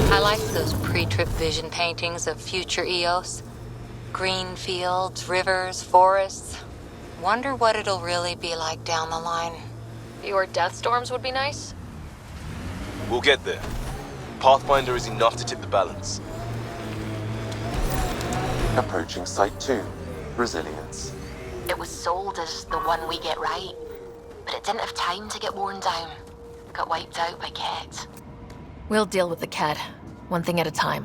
I liked those pre-trip vision paintings of future Eos. Green fields, rivers, forests. Wonder what it'll really be like down the line. Fewer death storms would be nice? We'll get there. Pathfinder is enough to tip the balance. Approaching Site 2. Resilience. It was sold as the one we get right, but it didn't have time to get worn down. Got wiped out by Ket. We'll deal with the Ked, one thing at a time.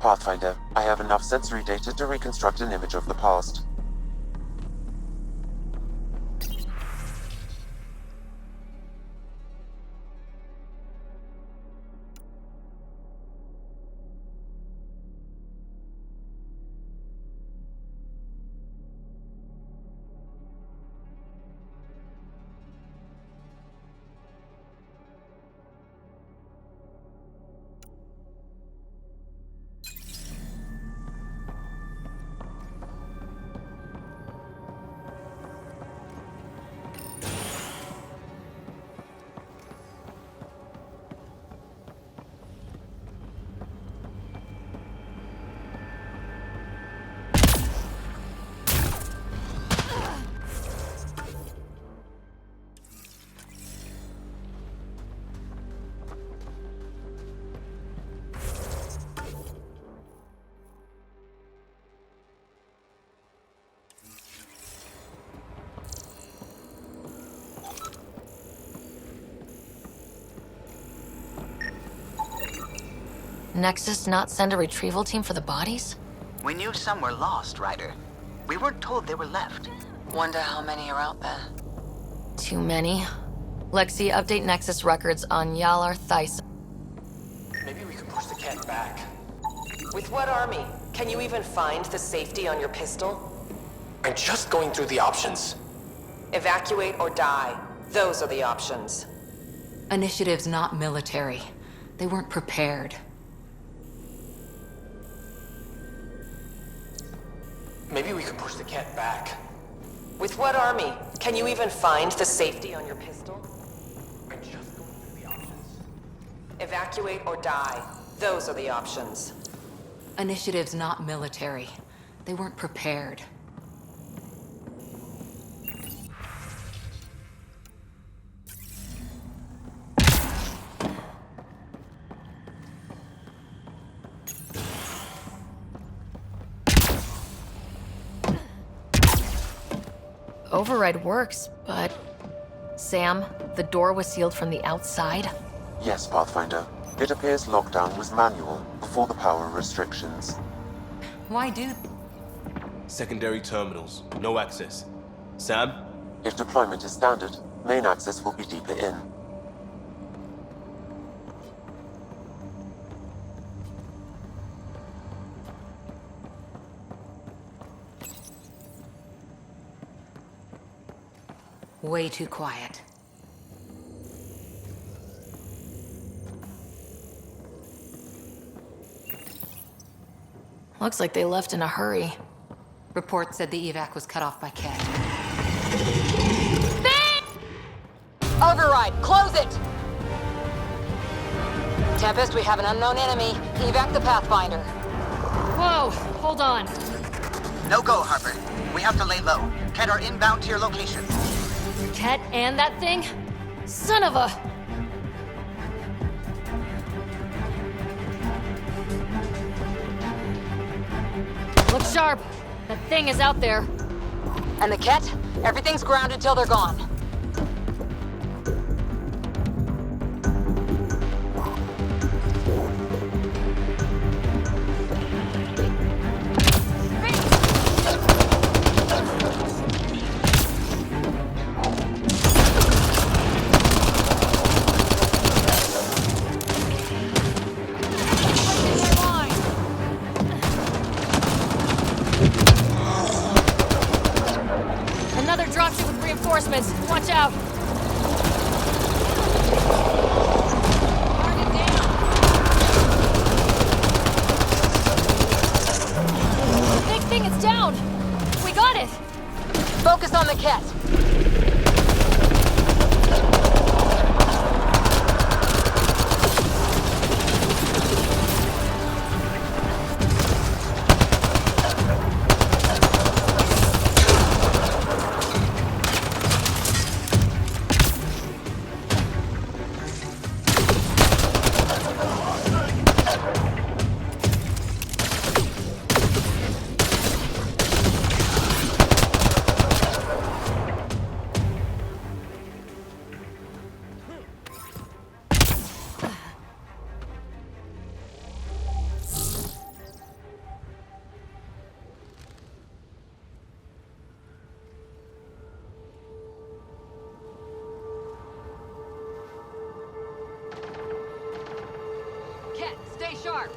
Pathfinder, I have enough sensory data to reconstruct an image of the past. Nexus not send a retrieval team for the bodies? We knew some were lost, Ryder. We weren't told they were left. Wonder how many are out there. Too many. Lexi, update Nexus records on Yalar Thys. Maybe we could push the cat back. With what army? Can you even find the safety on your pistol? I'm just going through the options. Evacuate or die. Those are the options. Initiative's not military. They weren't prepared. Maybe we could push the cat back. With what army? Can you even find the safety on your pistol? I'm just going through the options. Evacuate or die. Those are the options. Initiative's not military. They weren't prepared. override works, but... Sam, the door was sealed from the outside? Yes, Pathfinder. It appears lockdown was manual before the power restrictions. Why do... Secondary terminals. No access. Sam? If deployment is standard, main access will be deeper in. Way too quiet. Looks like they left in a hurry. Report said the evac was cut off by Ket. Override! Close it! Tempest, we have an unknown enemy. Evac the Pathfinder. Whoa, hold on. No go, Harper. We have to lay low. Ket are inbound to your location. Ket and that thing? Son of a... Look sharp. That thing is out there. And the Ket? Everything's grounded till they're gone. Another dropship with reinforcements. Watch out. The big thing is down. We got it. Focus on the Ket. Ket, stay sharp.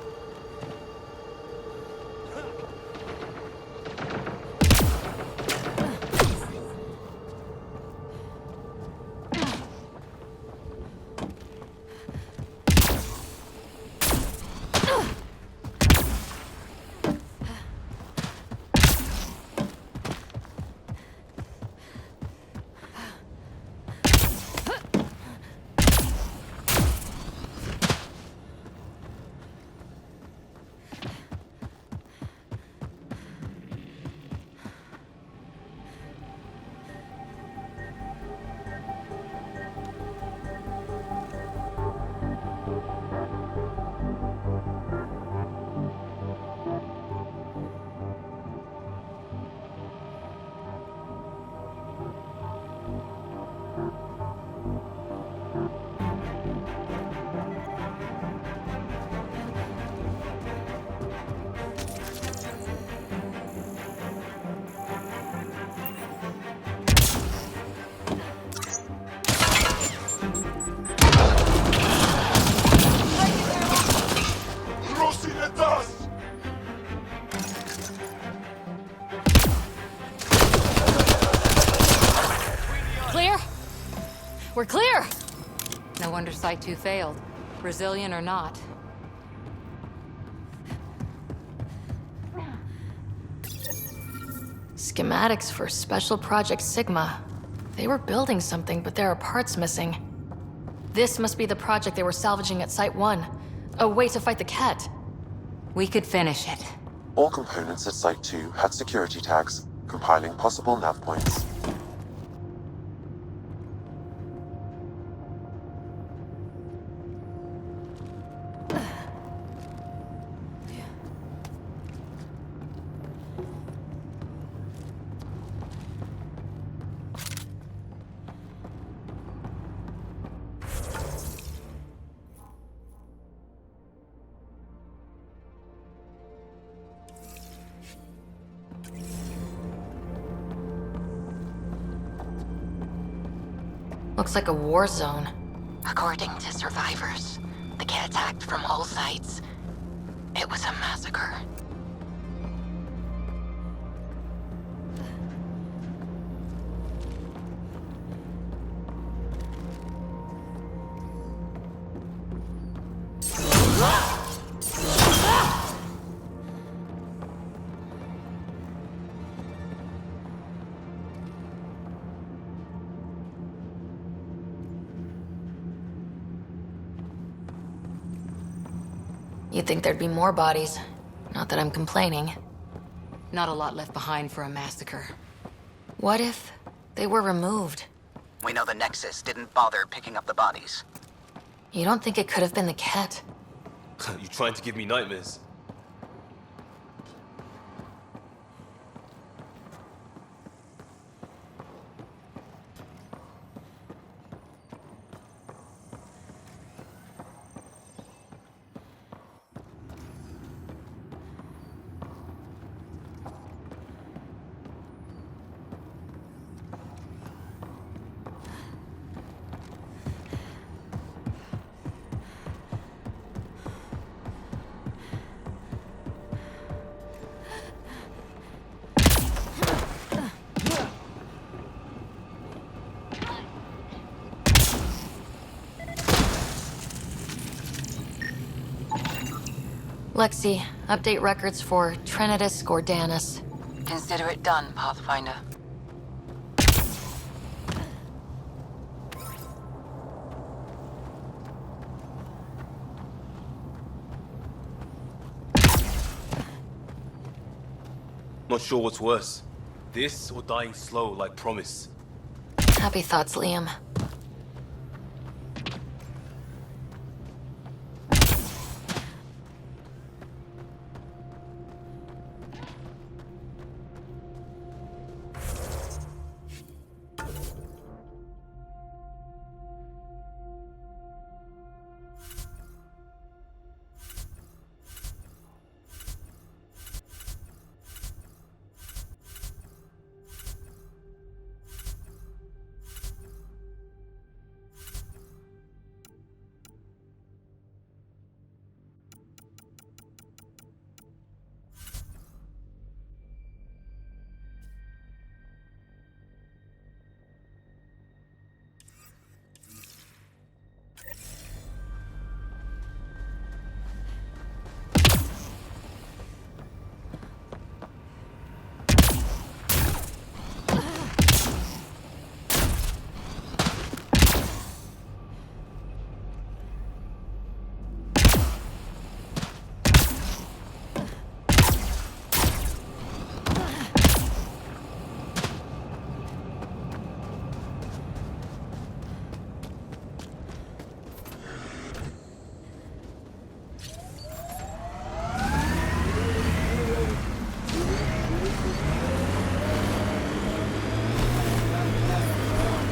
Clear? We're clear! No wonder Site 2 failed. Brazilian or not. Schematics for Special Project Sigma. They were building something, but there are parts missing. This must be the project they were salvaging at Site 1. A way to fight the Ket. We could finish it. All components at Site 2 had security tags, compiling possible nav points. looks like a war zone. According to survivors, the cat attacked from all sides. It was a massacre. You'd think there'd be more bodies. Not that I'm complaining. Not a lot left behind for a massacre. What if they were removed? We know the Nexus didn't bother picking up the bodies. You don't think it could have been the Ket? You trying to give me nightmares? Lexi, update records for Trinitas Gordanus. Consider it done, Pathfinder. Not sure what's worse. This or dying slow like Promise. Happy thoughts, Liam.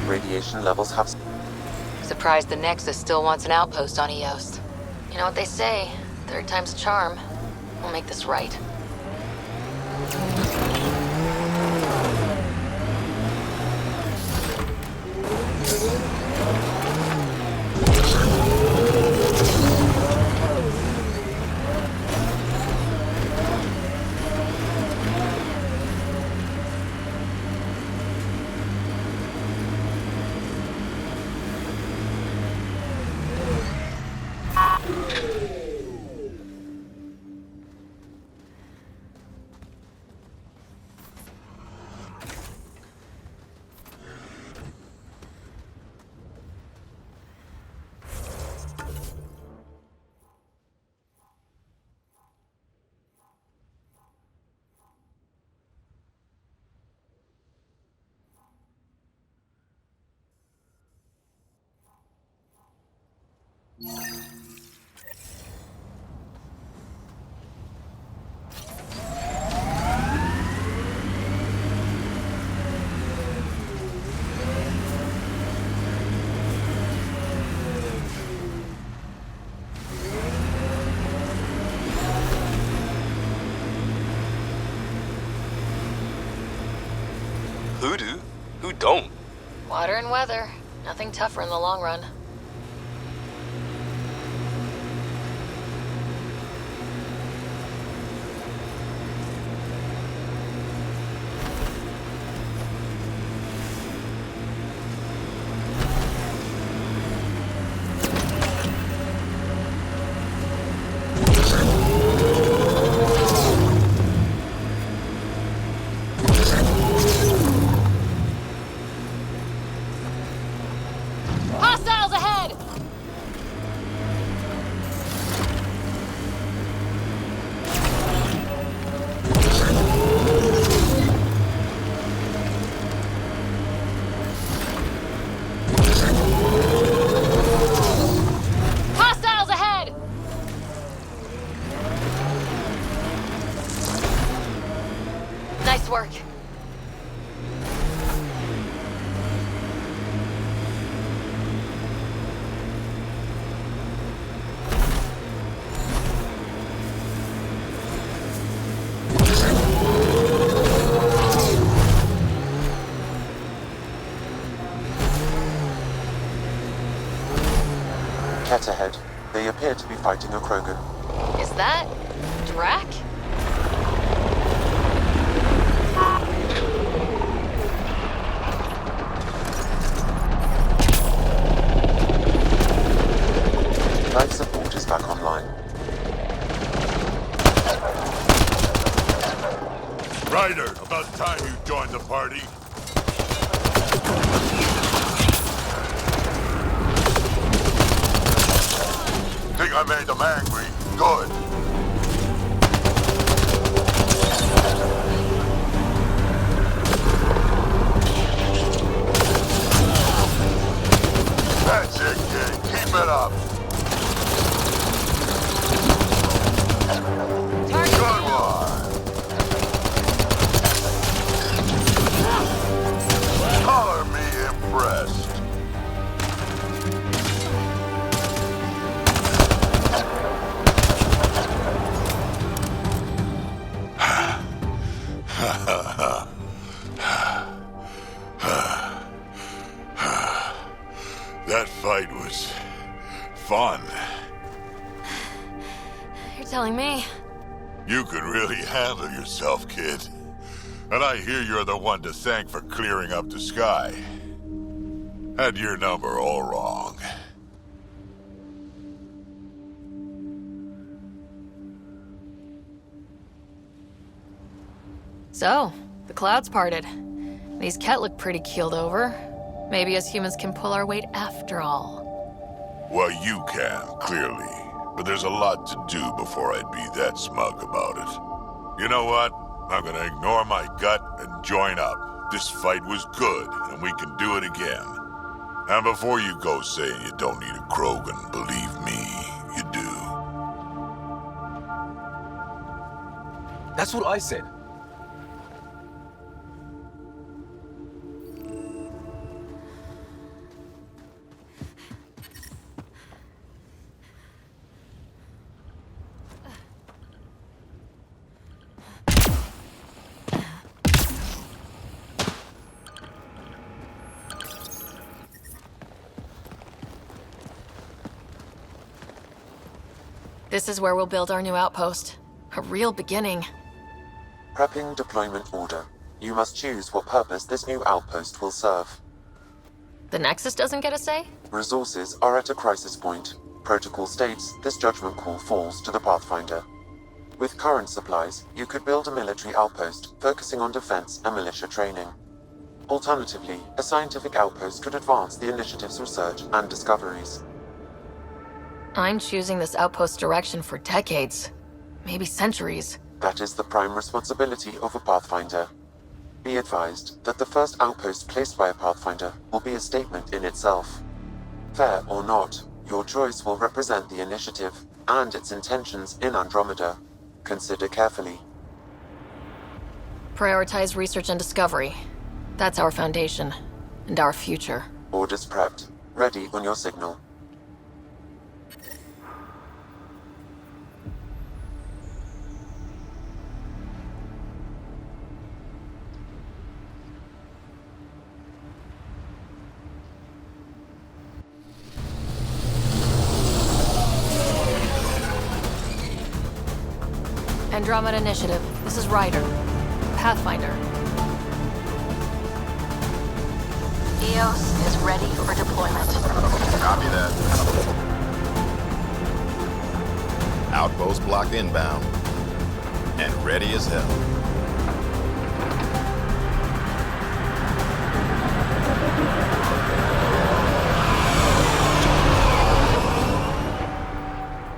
Radiation levels have... Surprised the Nexus still wants an outpost on Eos. You know what they say, third time's a charm. We'll make this right. Who do? Who don't? Water and weather. Nothing tougher in the long run. Hostiles ahead! Hostiles ahead! Nice work. Ket ahead. They appear to be fighting a Krogan. Is that... Drac? Life support is back online. Ryder, about time you joined the party. Think I made them angry? Good. That's it, kid. Keep it up. Good one. Color me impressed. That fight was fun. You're telling me? You could really handle yourself, kid. And I hear you're the one to thank for clearing up the sky. Had your number all wrong. So, the clouds parted. These Ket look pretty keeled over. Maybe us humans can pull our weight after all. Well, you can, clearly. But there's a lot to do before I'd be that smug about it. You know what? I'm gonna ignore my gut and join up. This fight was good, and we can do it again. And before you go saying you don't need a Krogan, believe me, you do. That's what I said. This is where we'll build our new outpost. A real beginning. Prepping deployment order. You must choose what purpose this new outpost will serve. The Nexus doesn't get a say? Resources are at a crisis point. Protocol states this judgment call falls to the Pathfinder. With current supplies, you could build a military outpost focusing on defense and militia training. Alternatively, a scientific outpost could advance the initiative's research and discoveries. I'm choosing this outpost direction for decades. Maybe centuries. That is the prime responsibility of a Pathfinder. Be advised that the first outpost placed by a Pathfinder will be a statement in itself. Fair or not, your choice will represent the initiative and its intentions in Andromeda. Consider carefully. Prioritize research and discovery. That's our foundation. And our future. Orders prepped. Ready on your signal. Andromeda Initiative. This is Ryder. Pathfinder. EOS is ready for deployment. Copy that. Outpost block inbound. And ready as hell.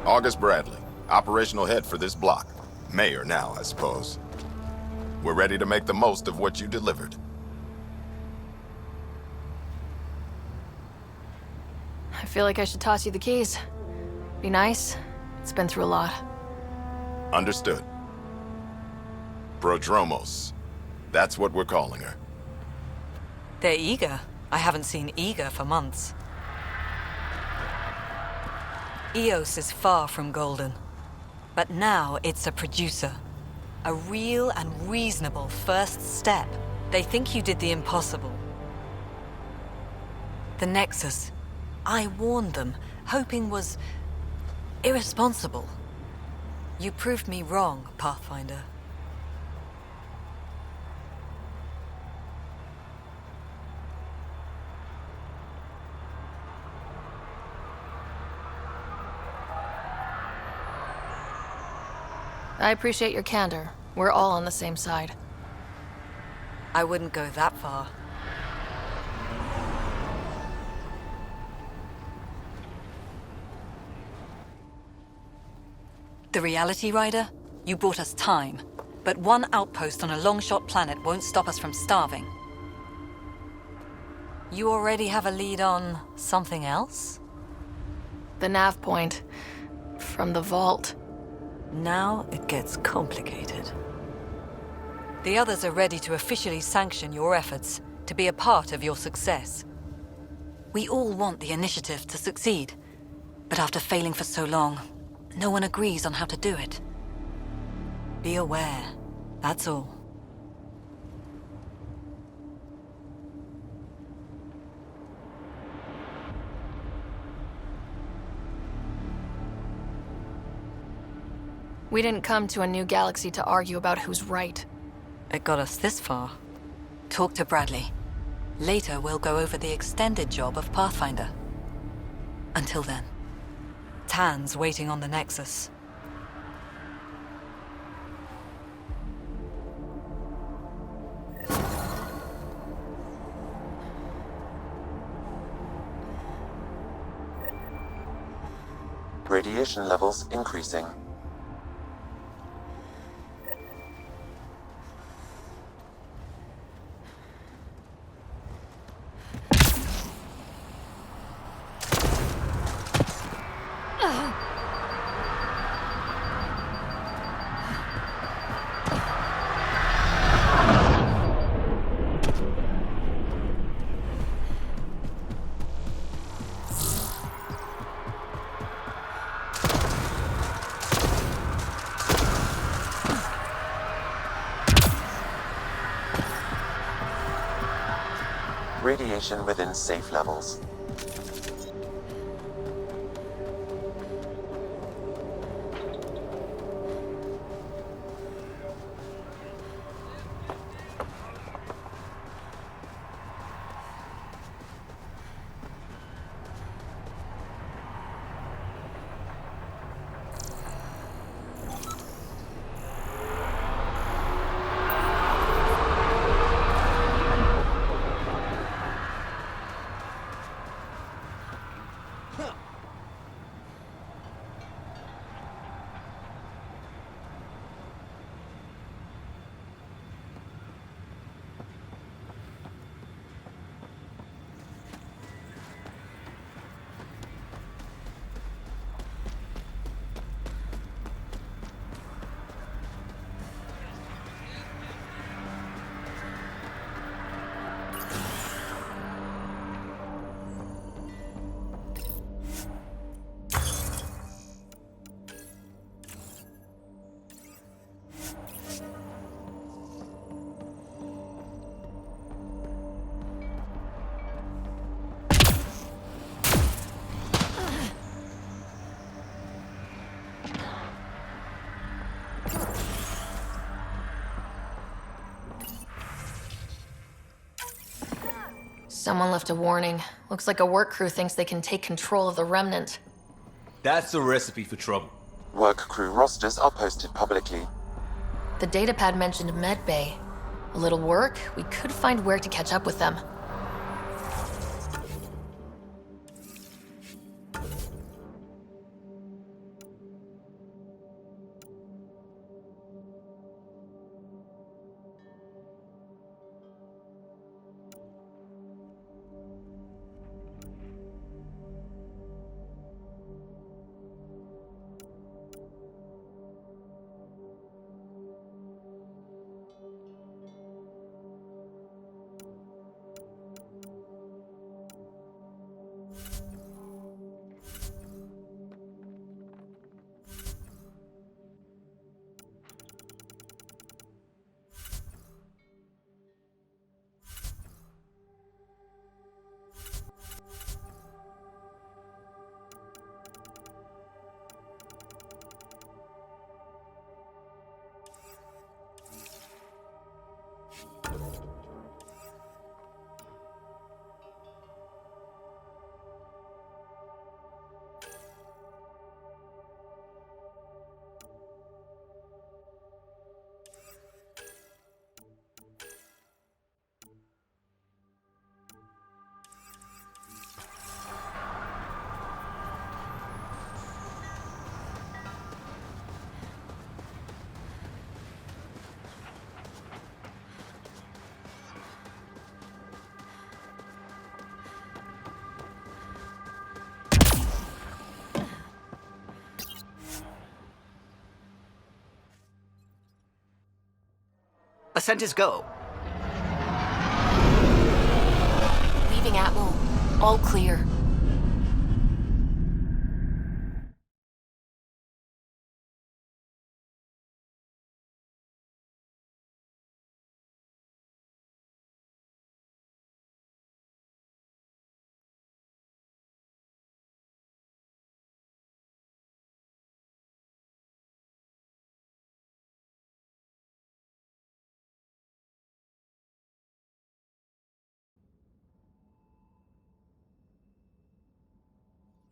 August Bradley, operational head for this block. Mayor now, I suppose. We're ready to make the most of what you delivered. I feel like I should toss you the keys. Be nice. It's been through a lot. Understood. Prodromos. That's what we're calling her. They're eager. I haven't seen eager for months. EOS is far from golden. But now it's a producer. A real and reasonable first step. They think you did the impossible. The Nexus. I warned them, hoping was irresponsible. You proved me wrong, Pathfinder. I appreciate your candor. We're all on the same side. I wouldn't go that far. The reality, Ryder? You bought us time. But one outpost on a long-shot planet won't stop us from starving. You already have a lead on something else? The nav point. From the vault. Now it gets complicated. The others are ready to officially sanction your efforts, to be a part of your success. We all want the initiative to succeed, but after failing for so long, no one agrees on how to do it. Be aware, that's all. We didn't come to a new galaxy to argue about who's right. It got us this far. Talk to Bradley. Later, we'll go over the extended job of Pathfinder. Until then, Tan's waiting on the Nexus. Radiation levels increasing. Radiation within safe levels. Someone left a warning. Looks like a work crew thinks they can take control of the remnant. That's a recipe for trouble. Work crew rosters are posted publicly. The datapad mentioned Medbay. A little work, we could find where to catch up with them. Ascent is go. Leaving Atmo. All clear.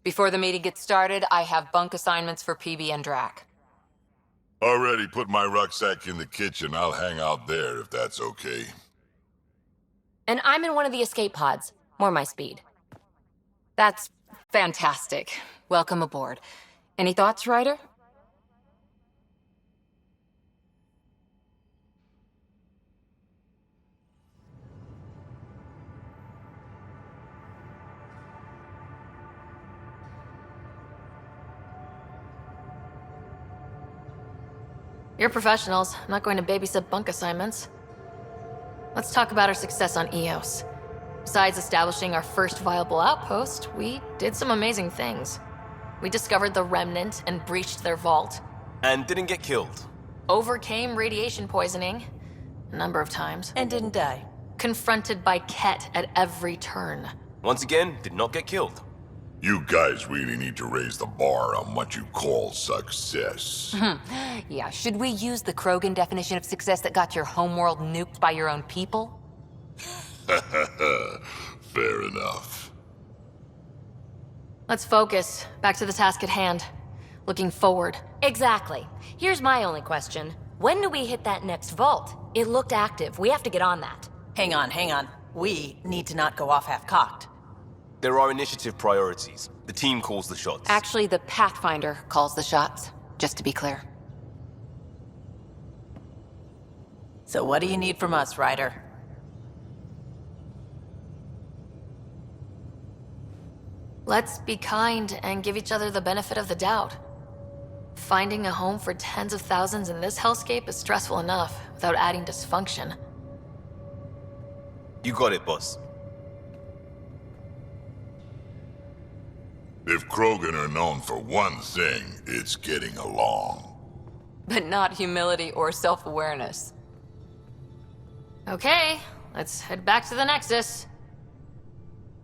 Before the meeting gets started, I have bunk assignments for PB and Drac. Already put my rucksack in the kitchen. I'll hang out there if that's okay. And I'm in one of the escape pods. More my speed. That's fantastic. Welcome aboard. Any thoughts, Ryder? You're professionals. I'm not going to babysit bunk assignments. Let's talk about our success on Eos. Besides establishing our first viable outpost, we did some amazing things. We discovered the Remnant and breached their vault. And didn't get killed. Overcame radiation poisoning a number of times. And didn't die. Confronted by Ket at every turn. Once again, did not get killed. You guys really need to raise the bar on what you call success. Yeah, should we use the Krogan definition of success that got your homeworld nuked by your own people? Fair enough. Let's focus. Back to the task at hand. Looking forward. Exactly. Here's my only question. When do we hit that next vault? It looked active. We have to get on that. Hang on. We need to not go off half-cocked. There are initiative priorities. The team calls the shots. Actually, the Pathfinder calls the shots, just to be clear. So what do you need from us, Ryder? Let's be kind and give each other the benefit of the doubt. Finding a home for tens of thousands in this hellscape is stressful enough without adding dysfunction. You got it, boss. If Krogan are known for one thing, it's getting along. But not humility or self-awareness. Okay, let's head back to the Nexus.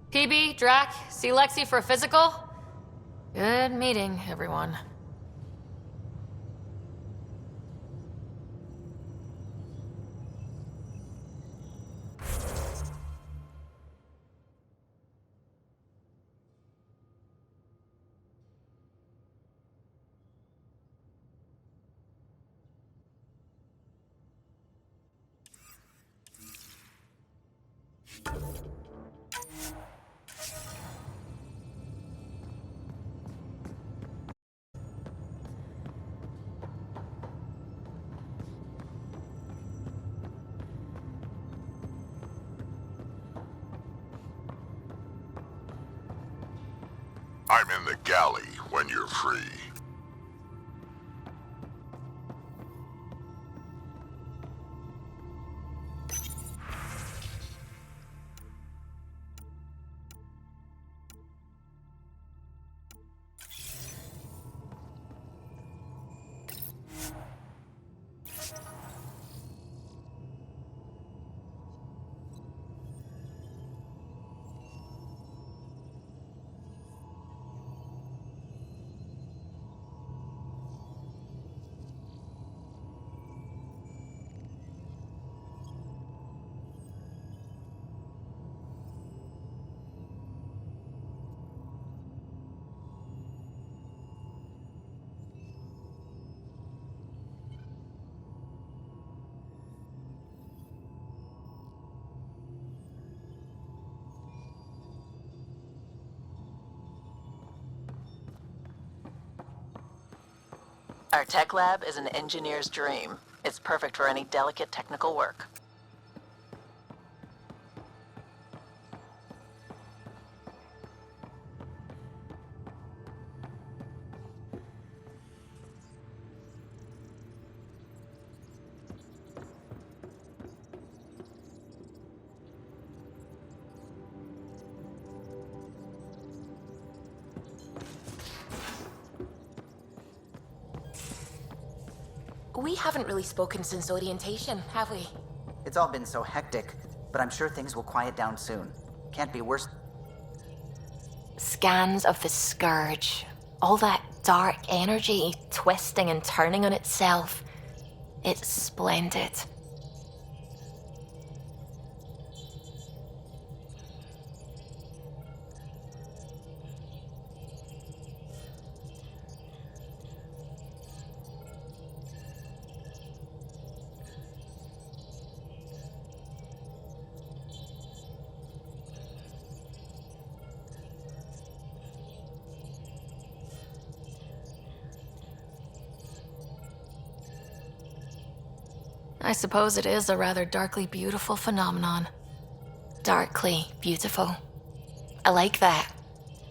PB, Drac, see Lexi for a physical? Good meeting, everyone. I'm in the galley when you're free. Our tech lab is an engineer's dream. It's perfect for any delicate technical work. We haven't really spoken since orientation, have we? It's all been so hectic, but I'm sure things will quiet down soon. Can't be worse. Scans of the Scourge. All that dark energy twisting and turning on itself. It's splendid. I suppose it is a rather darkly beautiful phenomenon. Darkly beautiful. I like that.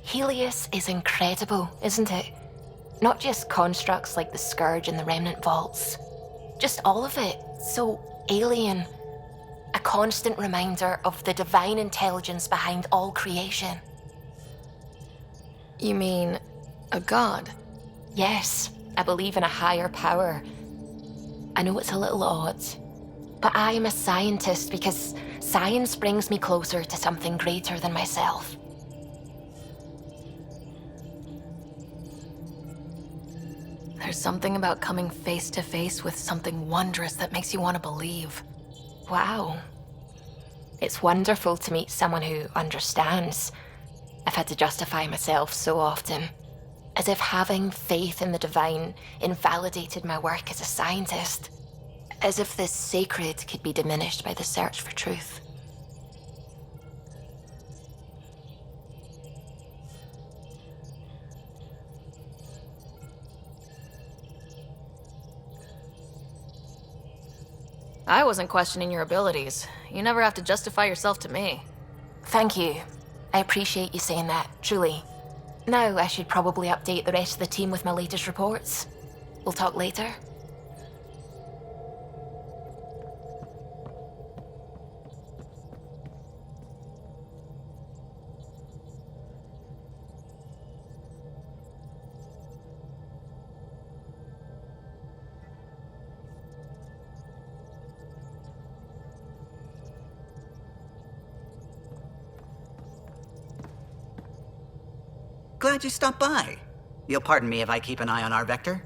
Helios is incredible, isn't it? Not just constructs like the Scourge and the Remnant Vaults. Just all of it. So alien. A constant reminder of the divine intelligence behind all creation. You mean a god? Yes, I believe in a higher power. I know it's a little odd, but I am a scientist because science brings me closer to something greater than myself. There's something about coming face to face with something wondrous that makes you want to believe. Wow. It's wonderful to meet someone who understands. I've had to justify myself so often, as if having faith in the divine invalidated my work as a scientist. As if the sacred could be diminished by the search for truth. I wasn't questioning your abilities. You never have to justify yourself to me. Thank you. I appreciate you saying that, truly. Now I should probably update the rest of the team with my latest reports. We'll talk later. Glad you stopped by. You'll pardon me if I keep an eye on our vector?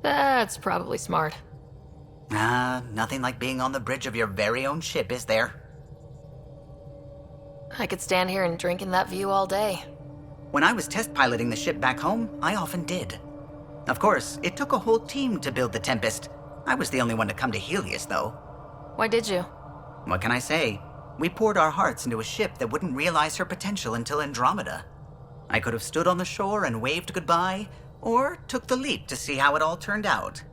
That's probably smart. Nothing like being on the bridge of your very own ship, is there? I could stand here and drink in that view all day. When I was test piloting the ship back home, I often did. Of course, it took a whole team to build the Tempest. I was the only one to come to Helios, though. Why did you? What can I say? We poured our hearts into a ship that wouldn't realize her potential until Andromeda. I could have stood on the shore and waved goodbye, or took the leap to see how it all turned out.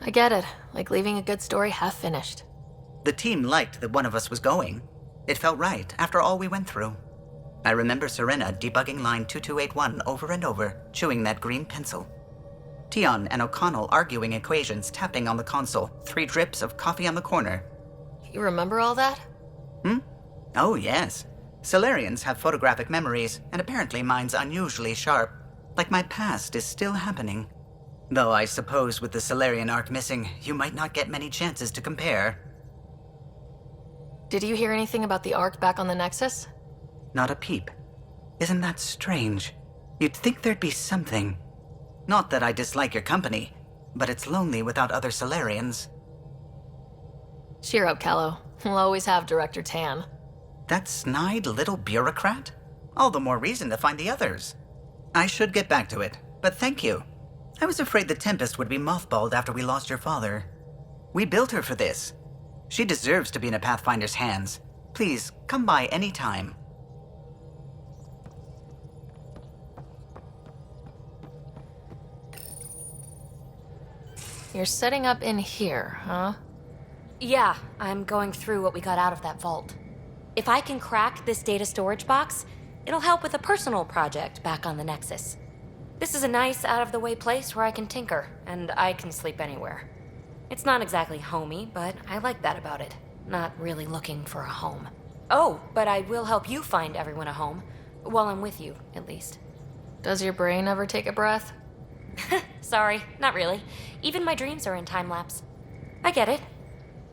I get it. Like leaving a good story half finished. The team liked that one of us was going. It felt right after all we went through. I remember Serena debugging line 2281 over and over, chewing that green pencil. Tion and O'Connell arguing equations, tapping on the console, 3 drips of coffee on the corner. You remember all that? Oh, yes. Solarians have photographic memories, and apparently mine's unusually sharp. Like my past is still happening. Though I suppose with the Solarian arc missing, you might not get many chances to compare. Did you hear anything about the Ark back on the Nexus? Not a peep. Isn't that strange? You'd think there'd be something. Not that I dislike your company, but it's lonely without other Solarians. Cheer up, Callow. We'll always have Director Tan. That snide little bureaucrat? All the more reason to find the others. I should get back to it, but thank you. I was afraid the Tempest would be mothballed after we lost your father. We built her for this. She deserves to be in a Pathfinder's hands. Please, come by any time. You're setting up in here, huh? Yeah, I'm going through what we got out of that vault. If I can crack this data storage box, it'll help with a personal project back on the Nexus. This is a nice, out-of-the-way place where I can tinker, and I can sleep anywhere. It's not exactly homey, but I like that about it. Not really looking for a home. Oh, but I will help you find everyone a home. While I'm with you, at least. Does your brain ever take a breath? Sorry, not really. Even my dreams are in time-lapse. I get it.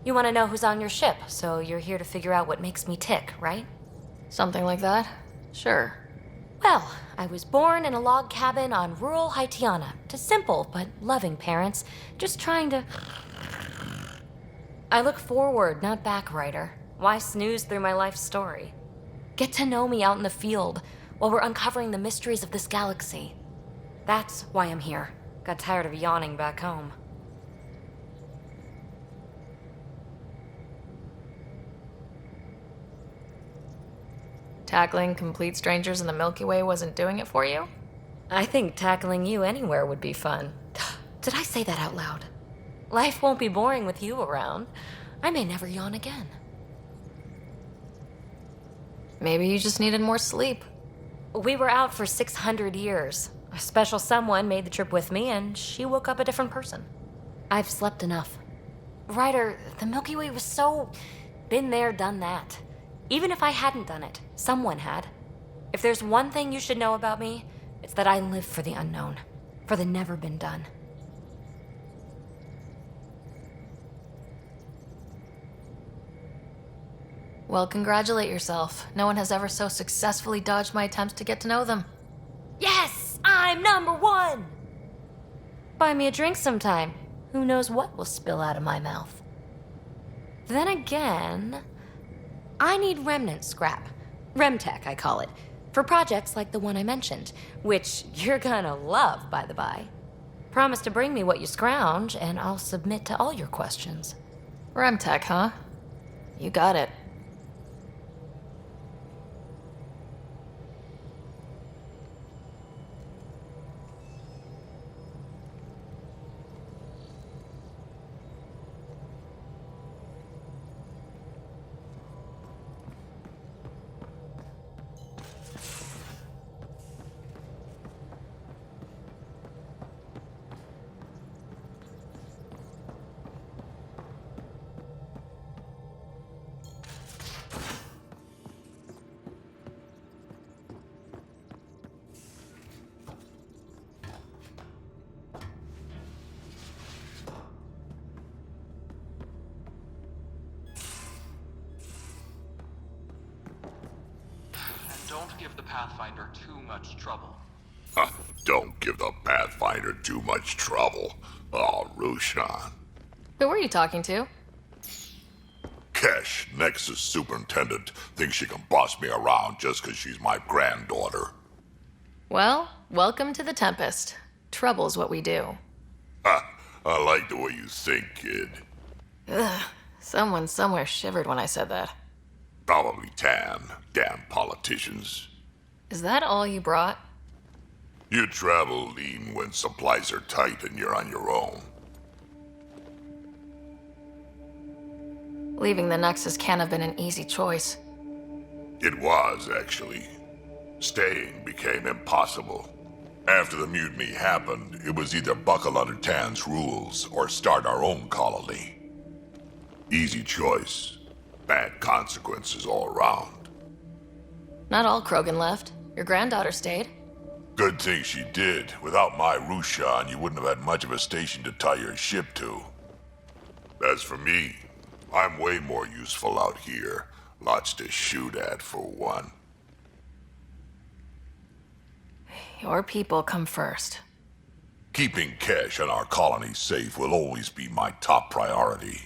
You want to know who's on your ship, so you're here to figure out what makes me tick, right? Something like that? Sure. Well, I was born in a log cabin on rural Haitiana to simple but loving parents, just trying to... I look forward, not back, Ryder. Why snooze through my life story? Get to know me out in the field while we're uncovering the mysteries of this galaxy. That's why I'm here. Got tired of yawning back home. Tackling complete strangers in the Milky Way wasn't doing it for you? I think tackling you anywhere would be fun. Did I say that out loud? Life won't be boring with you around. I may never yawn again. Maybe you just needed more sleep. We were out for 600 years. A special someone made the trip with me, and she woke up a different person. I've slept enough. Ryder, the Milky Way was so... been there, done that. Even if I hadn't done it, someone had. If there's one thing you should know about me, it's that I live for the unknown, for the never been done. Well, congratulate yourself. No one has ever so successfully dodged my attempts to get to know them. Yes! I'm #1! Buy me a drink sometime. Who knows what will spill out of my mouth. Then again, I need remnant scrap. Remtech, I call it. For projects like the one I mentioned, which you're gonna love, by the by. Promise to bring me what you scrounge, and I'll submit to all your questions. Remtech, huh? You got it. Don't give the Pathfinder too much trouble. Don't give the Pathfinder too much trouble. Oh, Rushan. Who were you talking to? Kesh, Nexus Superintendent, thinks she can boss me around just because she's my granddaughter. Well, welcome to the Tempest. Trouble's what we do. I like the way you think, kid. Ugh, someone somewhere shivered when I said that. Probably Tan. Damn politicians. Is that all you brought? You travel lean when supplies are tight and you're on your own. Leaving the Nexus can't have been an easy choice. It was, actually. Staying became impossible. After the mutiny happened, it was either buckle under Tan's rules or start our own colony. Easy choice. Bad consequences all around. Not all Krogan left. Your granddaughter stayed. Good thing she did. Without my Rushan, you wouldn't have had much of a station to tie your ship to. As for me, I'm way more useful out here. Lots to shoot at, for one. Your people come first. Keeping Kesh and our colony safe will always be my top priority.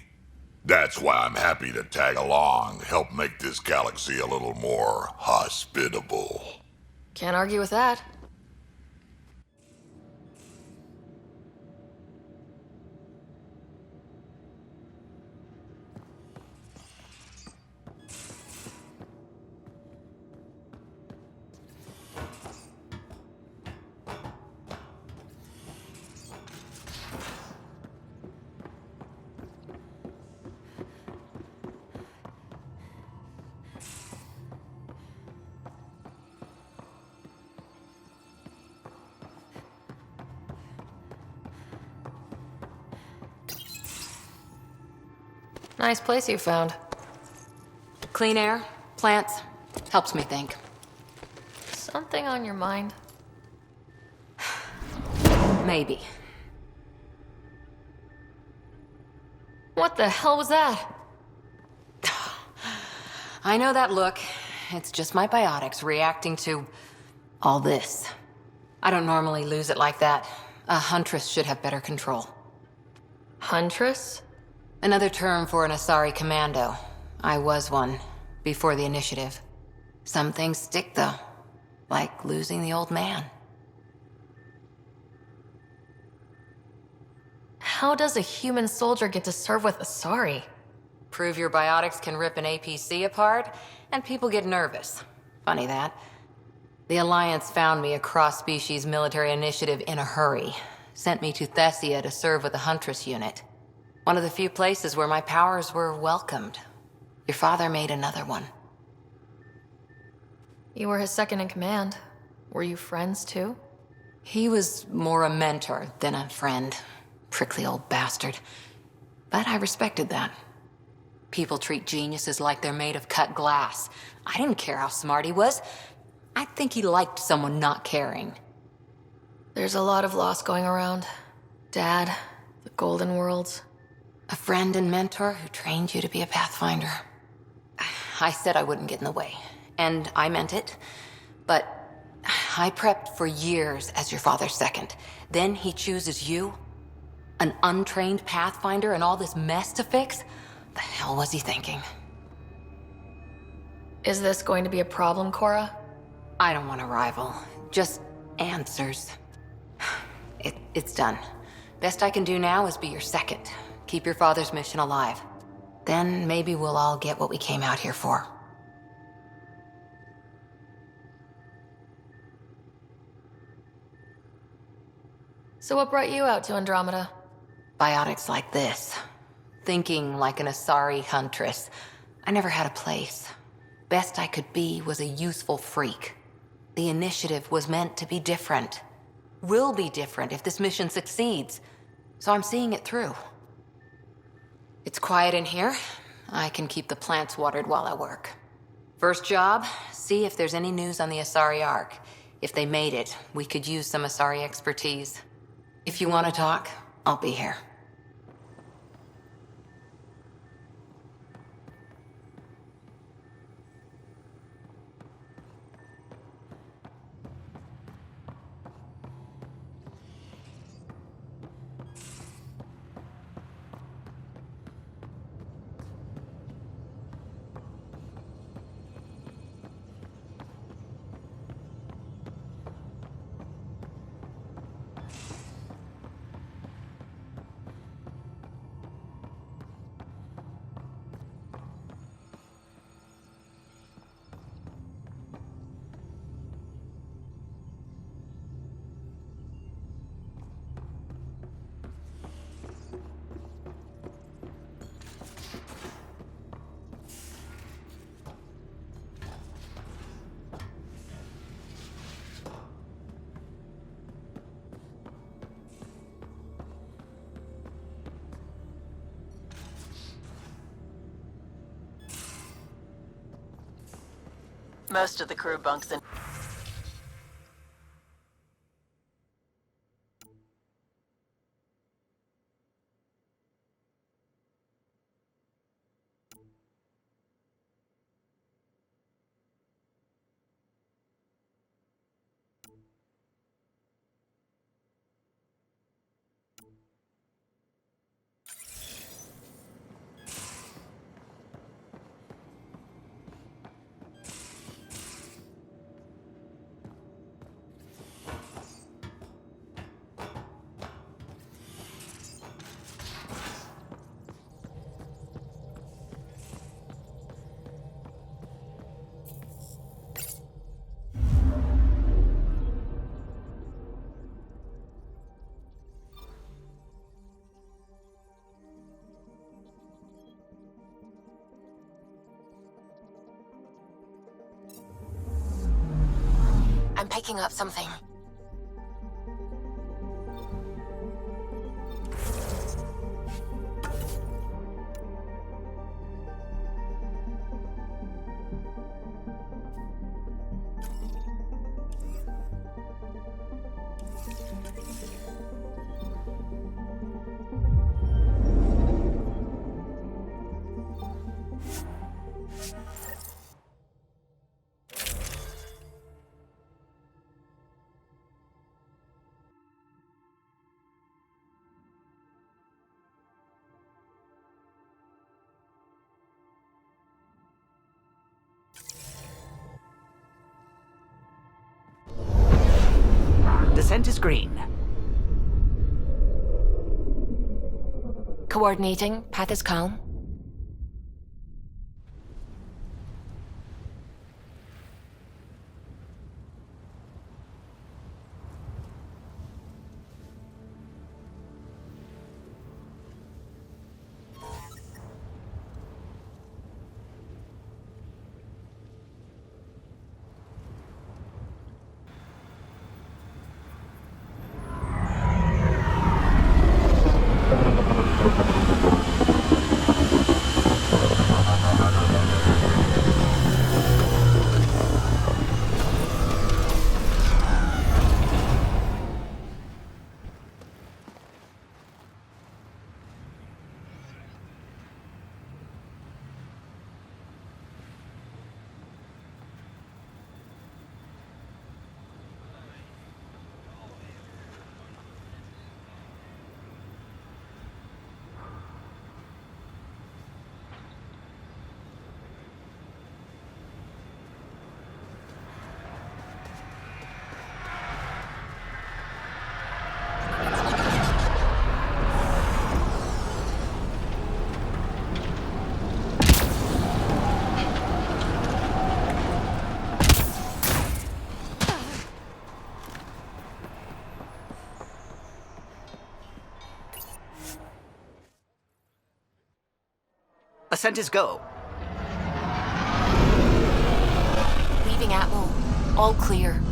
That's why I'm happy to tag along, help make this galaxy a little more hospitable. Can't argue with that. Nice place you found. Clean air, plants, helps me think. Something on your mind? Maybe. What the hell was that? I know that look. It's just my biotics reacting to all this. I don't normally lose it like that. A huntress should have better control. Huntress? Another term for an Asari commando. I was one, before the initiative. Some things stick, though. Like losing the old man. How does a human soldier get to serve with Asari? Prove your biotics can rip an APC apart, and people get nervous. Funny that. The Alliance found me a cross-species military initiative in a hurry. Sent me to Thessia to serve with the Huntress unit. One of the few places where my powers were welcomed. Your father made another one. You were his second in command. Were you friends too? He was more a mentor than a friend. Prickly old bastard. But I respected that. People treat geniuses like they're made of cut glass. I didn't care how smart he was. I think he liked someone not caring. There's a lot of loss going around. Dad, the Golden Worlds. A friend and mentor who trained you to be a Pathfinder. I said I wouldn't get in the way, and I meant it. But I prepped for years as your father's second. Then he chooses you? An untrained Pathfinder and all this mess to fix? The hell was he thinking? Is this going to be a problem, Cora? I don't want a rival. Just answers. It's done. Best I can do now is be your second. Keep your father's mission alive. Then maybe we'll all get what we came out here for. So what brought you out to Andromeda? Biotics like this. Thinking like an Asari huntress. I never had a place. Best I could be was a useful freak. The initiative was meant to be different. Will be different if this mission succeeds. So I'm seeing it through. It's quiet in here. I can keep the plants watered while I work. First job, see if there's any news on the Asari Ark. If they made it, we could use some Asari expertise. If you want to talk, I'll be here. Most of the crew bunks in. I'm picking up something. Descent is green. Coordinating. Path is calm. Ascent is go. Leaving Atmo. All clear.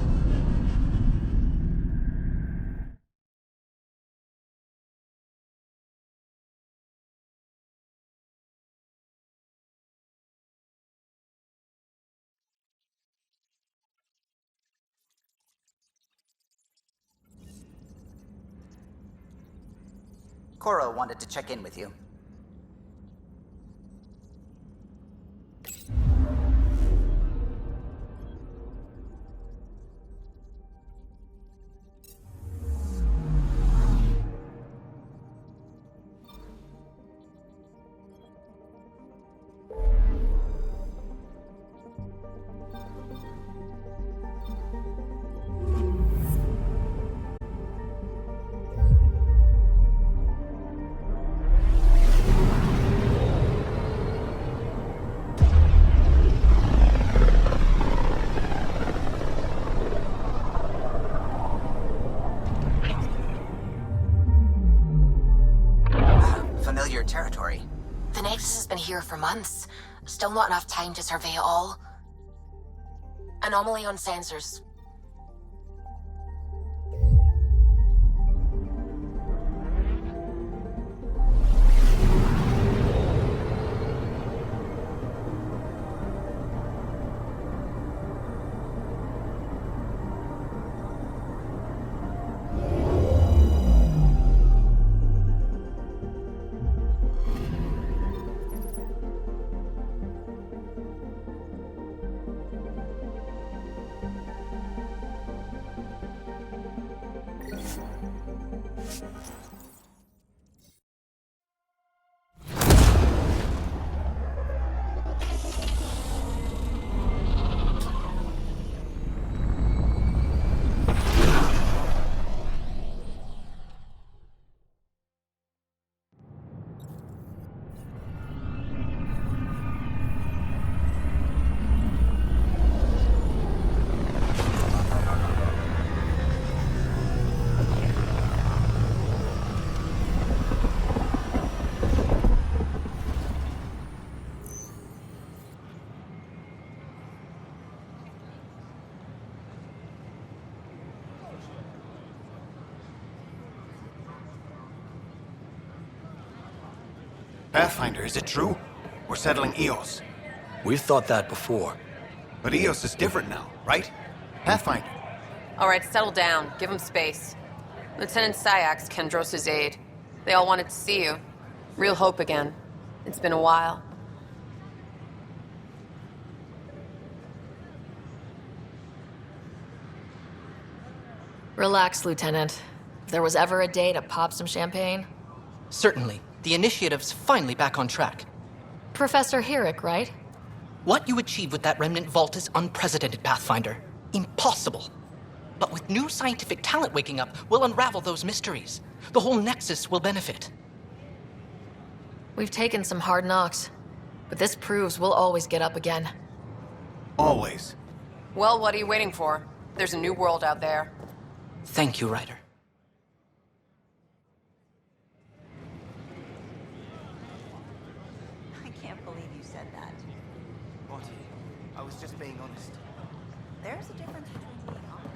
Cora wanted to check in with you. Familiar territory. The Nexus has been here for months. Still not enough time to survey it all. Anomaly on sensors. Pathfinder, is it true? We're settling Eos. We've thought that before. But Eos is different now, right? Pathfinder. All right, settle down. Give him space. Lieutenant Syak's Kendros' aide. They all wanted to see you. Real hope again. It's been a while. Relax, Lieutenant. If there was ever a day to pop some champagne... Certainly. The initiative's finally back on track. Professor Herrick, right? What you achieved with that remnant vault is unprecedented, Pathfinder. Impossible. But with new scientific talent waking up, we'll unravel those mysteries. The whole Nexus will benefit. We've taken some hard knocks, but this proves we'll always get up again. Always. Well, what are you waiting for? There's a new world out there. Thank you, Ryder. I can't believe you said that. Monty, I was just being honest. There's a difference between being honest.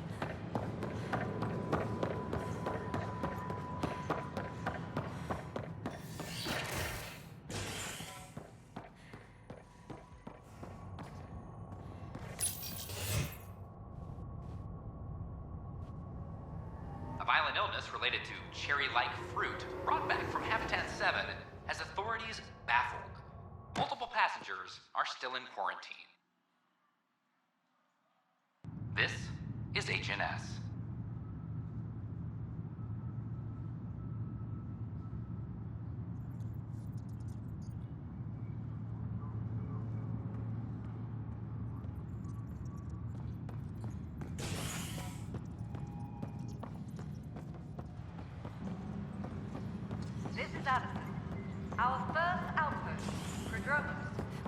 A violent illness related to cherry-like fruit brought back from Habitat 7 has authorities baffled. Multiple passengers are still in quarantine. This is HNS. This is Addison. Our first outpost, Andromeda,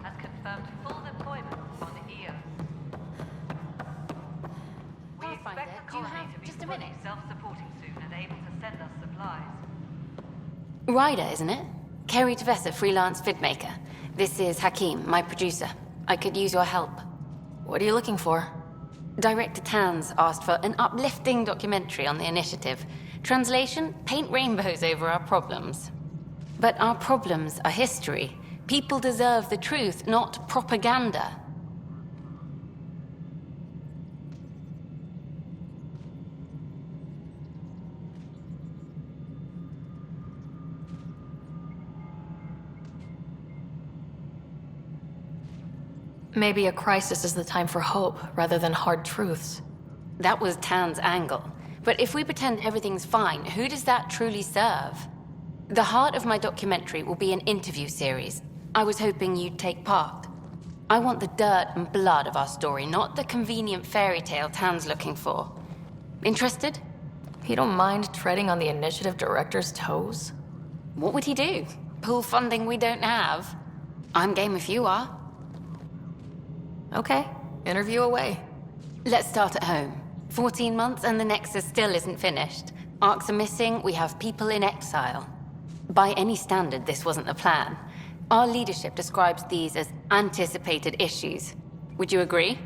has confirmed full deployment on the EO. We expect the colony to be fully self-supporting soon and able to send us supplies. Ryder, isn't it? Kerry Tavessa, freelance vidmaker. This is Hakeem, my producer. I could use your help. What are you looking for? Director Tanz asked for an uplifting documentary on the initiative. Translation, paint rainbows over our problems. But our problems are history. People deserve the truth, not propaganda. Maybe a crisis is the time for hope, rather than hard truths. That was Tan's angle. But if we pretend everything's fine, who does that truly serve? The heart of my documentary will be an interview series. I was hoping you'd take part. I want the dirt and blood of our story, not the convenient fairy tale Tan's looking for. Interested? You don't mind treading on the initiative director's toes? What would he do? Pull funding we don't have? I'm game if you are. Okay, interview away. Let's start at home. 14 months and the Nexus still isn't finished. Arcs are missing, we have people in exile. By any standard, this wasn't the plan. Our leadership describes these as anticipated issues. Would you agree?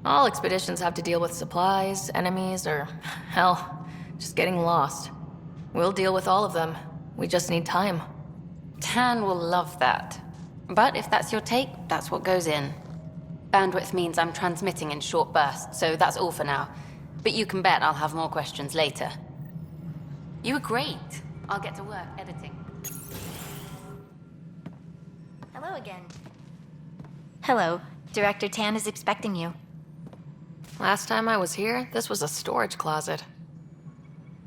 All expeditions have to deal with supplies, enemies, or, hell, just getting lost. We'll deal with all of them. We just need time. Tan will love that. But if that's your take, that's what goes in. Bandwidth means I'm transmitting in short bursts, so that's all for now. But you can bet I'll have more questions later. You were great. I'll get to work editing. Hello again. Hello. Director Tan is expecting you. Last time I was here, this was a storage closet.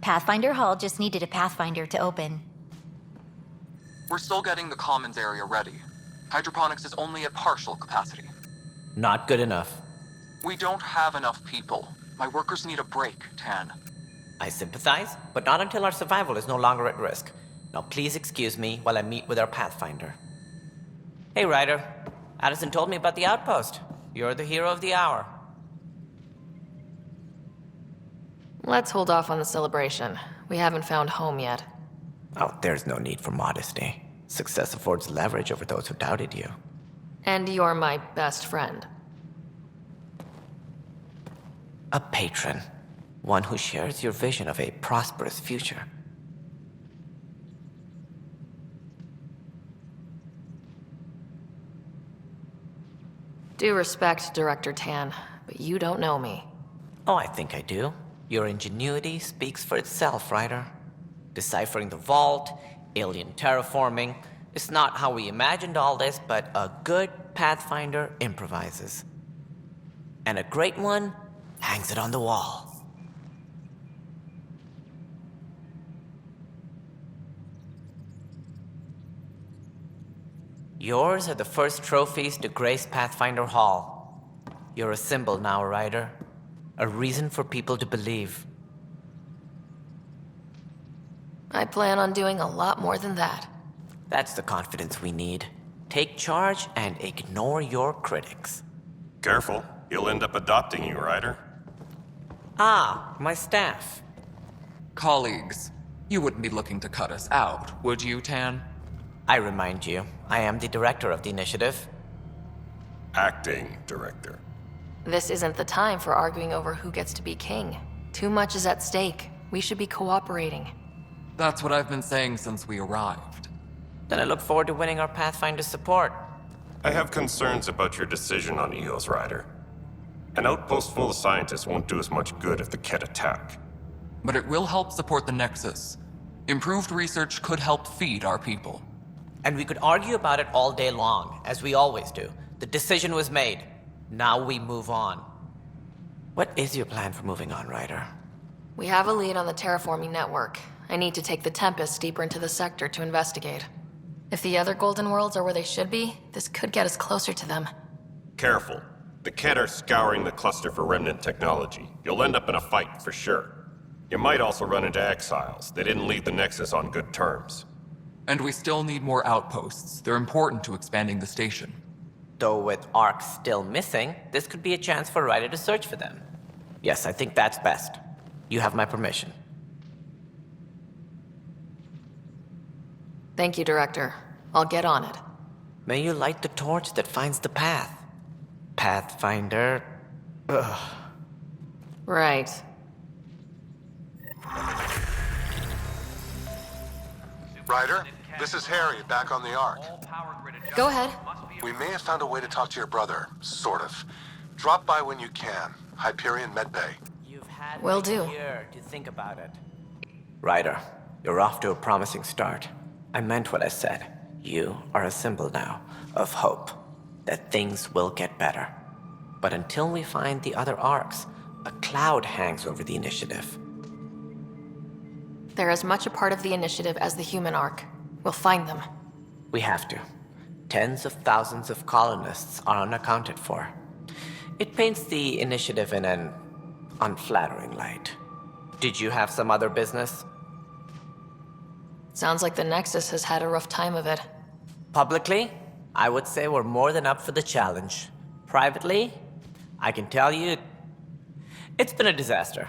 Pathfinder Hall just needed a Pathfinder to open. We're still getting the commons area ready. Hydroponics is only at partial capacity. Not good enough. We don't have enough people. My workers need a break, Tan. I sympathize, but not until our survival is no longer at risk. Now please excuse me while I meet with our Pathfinder. Hey, Ryder. Addison told me about the outpost. You're the hero of the hour. Let's hold off on the celebration. We haven't found home yet. Oh, there's no need for modesty. Success affords leverage over those who doubted you. And you're my best friend. A patron. One who shares your vision of a prosperous future. Due respect, Director Tan, but you don't know me. Oh, I think I do. Your ingenuity speaks for itself, Ryder. Deciphering the vault, alien terraforming. It's not how we imagined all this, but a good Pathfinder improvises. And a great one hangs it on the wall. Yours are the first trophies to grace Pathfinder Hall. You're a symbol now, Ryder. A reason for people to believe. I plan on doing a lot more than that. That's the confidence we need. Take charge and ignore your critics. Careful, he'll end up adopting you, Ryder. Ah, my staff. Colleagues, you wouldn't be looking to cut us out, would you, Tan? I remind you, I am the director of the initiative. Acting director. This isn't the time for arguing over who gets to be king. Too much is at stake. We should be cooperating. That's what I've been saying since we arrived. Then I look forward to winning our Pathfinder support. I have concerns about your decision on Eos, Ryder. An outpost full of scientists won't do us much good if the Ket attack. But it will help support the Nexus. Improved research could help feed our people. And we could argue about it all day long, as we always do. The decision was made. Now we move on. What is your plan for moving on, Ryder? We have a lead on the terraforming network. I need to take the Tempest deeper into the sector to investigate. If the other Golden Worlds are where they should be, this could get us closer to them. Careful. The Ket are scouring the cluster for remnant technology. You'll end up in a fight, for sure. You might also run into exiles. They didn't leave the Nexus on good terms. And we still need more outposts. They're important to expanding the station. Though with Ark still missing, this could be a chance for Ryder to search for them. Yes, I think that's best. You have my permission. Thank you, Director. I'll get on it. May you light the torch that finds the path. Pathfinder... Ugh. Right. Ryder, this is Harry, back on the Ark. Go ahead. We may have found a way to talk to your brother, sort of. Drop by when you can. Hyperion Medbay. Will do. A year to think about it. Ryder, you're off to a promising start. I meant what I said. You are a symbol now of hope, that things will get better. But until we find the other arcs, a cloud hangs over the initiative. They're as much a part of the initiative as the human arc. We'll find them. We have to. Tens of thousands of colonists are unaccounted for. It paints the initiative in an unflattering light. Did you have some other business? Sounds like the Nexus has had a rough time of it. Publicly, I would say we're more than up for the challenge. Privately, I can tell you, it's been a disaster.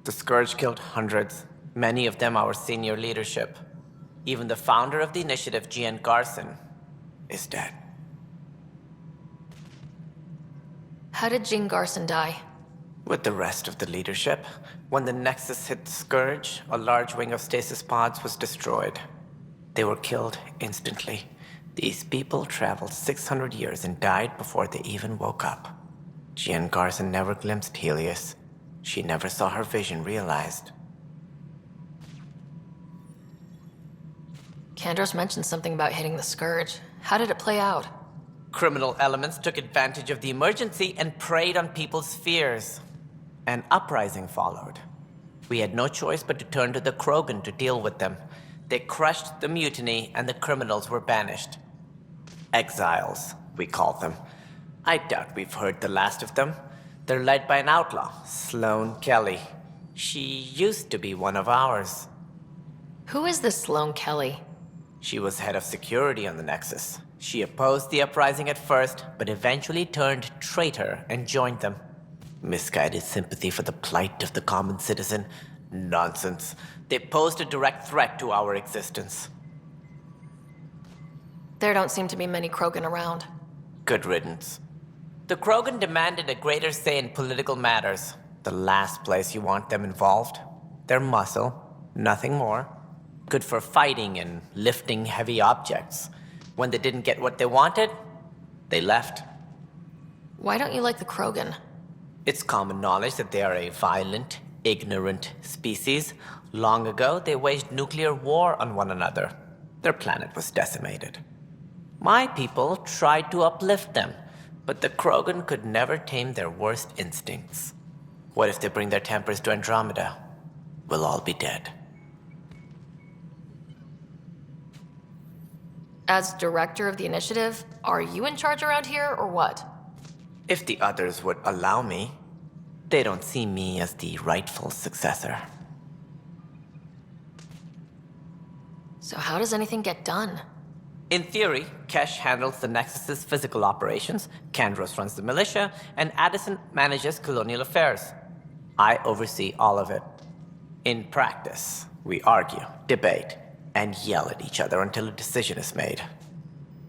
The Scourge killed hundreds, many of them our senior leadership. Even the founder of the initiative, Gian Garson, is dead. How did Jean Garson die? With the rest of the leadership, when the Nexus hit the Scourge, a large wing of stasis pods was destroyed. They were killed instantly. These people traveled 600 years and died before they even woke up. Jean Garson never glimpsed Helios. She never saw her vision realized. Kandros mentioned something about hitting the Scourge. How did it play out? Criminal elements took advantage of the emergency and preyed on people's fears. An uprising followed. We had no choice but to turn to the Krogan to deal with them. They crushed the mutiny and the criminals were banished. Exiles, we call them. I doubt we've heard the last of them. They're led by an outlaw, Sloane Kelly. She used to be one of ours. Who is this Sloane Kelly? She was head of security on the Nexus. She opposed the uprising at first, but eventually turned traitor and joined them. Misguided sympathy for the plight of the common citizen? Nonsense. They posed a direct threat to our existence. There don't seem to be many Krogan around. Good riddance. The Krogan demanded a greater say in political matters. The last place you want them involved. Their muscle, nothing more. Good for fighting and lifting heavy objects. When they didn't get what they wanted, they left. Why don't you like the Krogan? It's common knowledge that they are a violent, ignorant species. Long ago, they waged nuclear war on one another. Their planet was decimated. My people tried to uplift them, but the Krogan could never tame their worst instincts. What if they bring their tempers to Andromeda? We'll all be dead. As director of the initiative, are you in charge around here, or what? If the others would allow me, they don't see me as the rightful successor. So how does anything get done? In theory, Kesh handles the Nexus's physical operations, Kandros runs the militia, and Addison manages colonial affairs. I oversee all of it. In practice, we argue, debate, and yell at each other until a decision is made.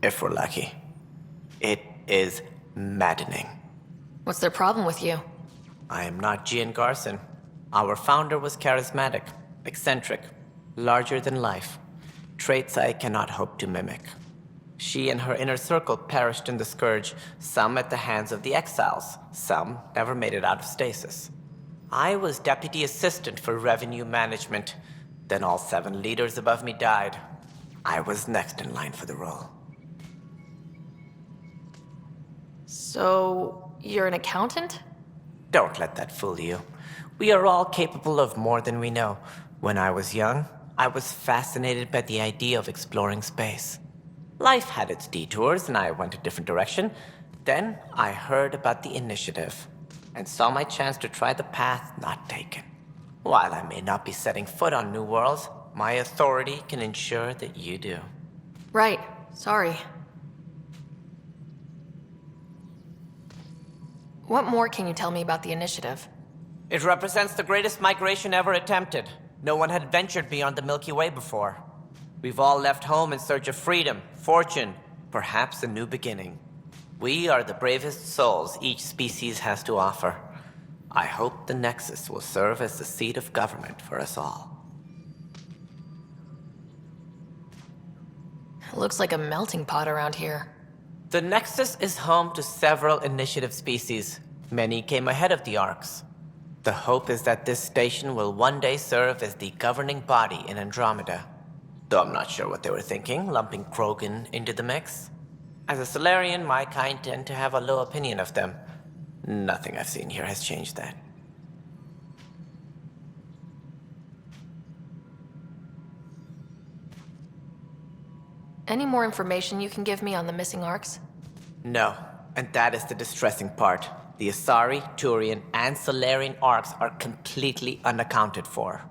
If we're lucky. It is maddening. What's their problem with you? I am not Gian Garson. Our founder was charismatic, eccentric, larger than life. Traits I cannot hope to mimic. She and her inner circle perished in the Scourge, some at the hands of the Exiles, some never made it out of stasis. I was deputy assistant for revenue management. Then all 7 leaders above me died. I was next in line for the role. So, you're an accountant? Don't let that fool you. We are all capable of more than we know. When I was young, I was fascinated by the idea of exploring space. Life had its detours, and I went a different direction. Then I heard about the initiative, and saw my chance to try the path not taken. While I may not be setting foot on new worlds, my authority can ensure that you do. Right. Sorry. What more can you tell me about the initiative? It represents the greatest migration ever attempted. No one had ventured beyond the Milky Way before. We've all left home in search of freedom, fortune, perhaps a new beginning. We are the bravest souls each species has to offer. I hope the Nexus will serve as the seat of government for us all. It looks like a melting pot around here. The Nexus is home to several initiative species. Many came ahead of the Arks. The hope is that this station will one day serve as the governing body in Andromeda. Though I'm not sure what they were thinking, lumping Krogan into the mix. As a Solarian, my kind tend to have a low opinion of them. Nothing I've seen here has changed that. Any more information you can give me on the missing Arks? No, and that is the distressing part. The Asari, Turian, and Solarian Arks are completely unaccounted for.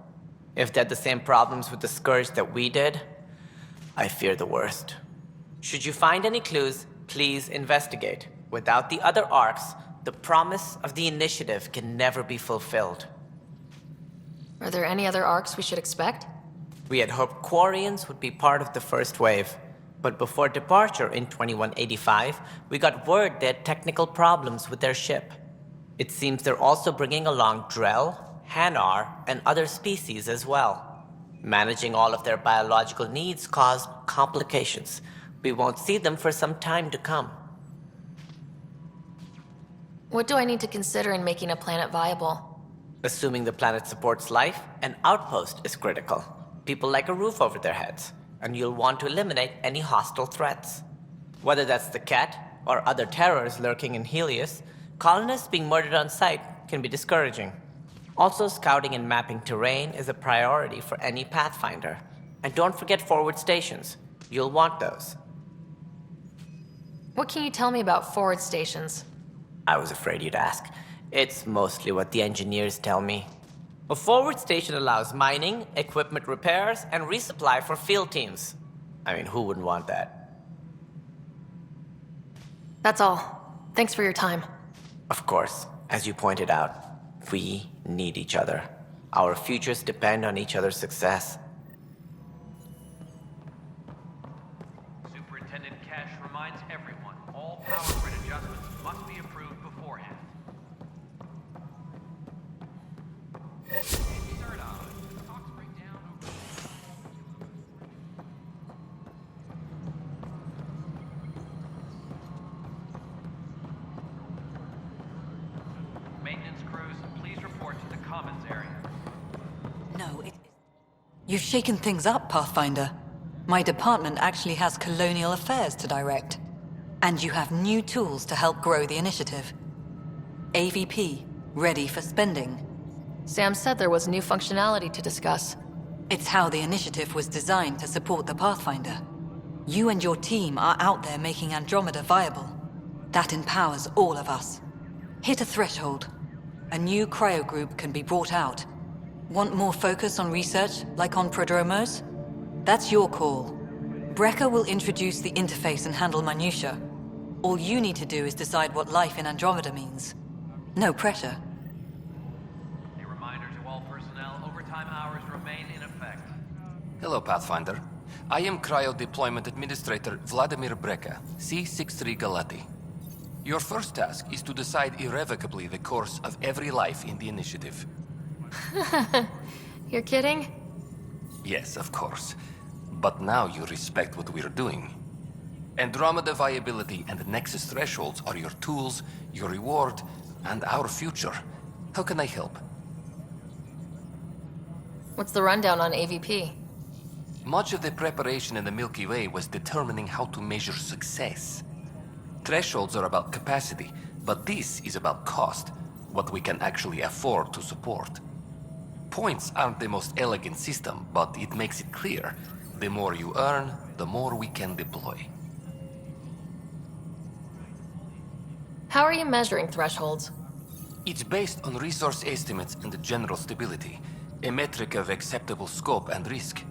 If they had the same problems with the Scourge that we did, I fear the worst. Should you find any clues, please investigate. Without the other Arks, the promise of the initiative can never be fulfilled. Are there any other Arks we should expect? We had hoped Quarians would be part of the first wave. But before departure in 2185, we got word they had technical problems with their ship. It seems they're also bringing along Drell, Hanar, and other species as well. Managing all of their biological needs caused complications. We won't see them for some time to come. What do I need to consider in making a planet viable? Assuming the planet supports life, an outpost is critical. People like a roof over their heads, and you'll want to eliminate any hostile threats. Whether that's the cat or other terrors lurking in Helios, colonists being murdered on sight can be discouraging. Also, scouting and mapping terrain is a priority for any Pathfinder. And don't forget forward stations. You'll want those. What can you tell me about forward stations? I was afraid you'd ask. It's mostly what the engineers tell me. A forward station allows mining, equipment repairs, and resupply for field teams. I mean, who wouldn't want that? That's all. Thanks for your time. Of course. As you pointed out, we need each other. Our futures depend on each other's success. Superintendent Cash reminds everyone all power grid adjustments must be approved beforehand. report to the Commons area. No, You've shaken things up, Pathfinder. My department actually has colonial affairs to direct. And you have new tools to help grow the initiative. AVP, ready for spending. Sam said there was new functionality to discuss. It's how the initiative was designed to support the Pathfinder. You and your team are out there making Andromeda viable. That empowers all of us. Hit a threshold. A new cryo group can be brought out. Want more focus on research, like on Prodromos? That's your call. Brecker will introduce the interface and handle minutiae. All you need to do is decide what life in Andromeda means. No pressure. A reminder to all personnel, overtime hours remain in effect. Hello, Pathfinder. I am Cryo Deployment Administrator Vladimir Brecker, C-63 Galati. Your first task is to decide irrevocably the course of every life in the initiative. You're kidding? Yes, of course. But now you respect what we're doing. Andromeda viability and Nexus thresholds are your tools, your reward, and our future. How can I help? What's the rundown on AVP? Much of the preparation in the Milky Way was determining how to measure success. Thresholds are about capacity, but this is about cost, what we can actually afford to support. Points aren't the most elegant system, but it makes it clear. The more you earn, the more we can deploy. How are you measuring thresholds? It's based on resource estimates and general stability, a metric of acceptable scope and risk.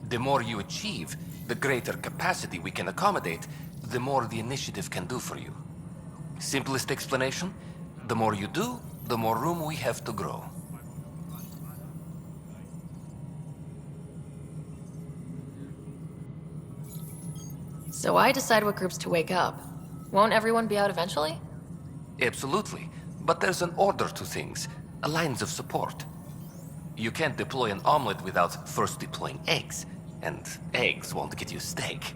The more you achieve, the greater capacity we can accommodate, the more the initiative can do for you. Simplest explanation, the more you do, the more room we have to grow. So I decide what groups to wake up. Won't everyone be out eventually? Absolutely. But there's an order to things, lines of support. You can't deploy an omelet without first deploying eggs, and eggs won't get you steak.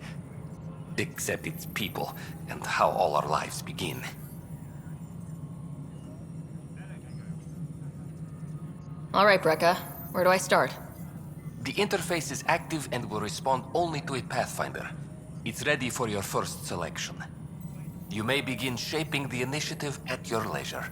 Except it's people, and how all our lives begin. All right, Brekka. Where do I start? The interface is active and will respond only to a Pathfinder. It's ready for your first selection. You may begin shaping the initiative at your leisure.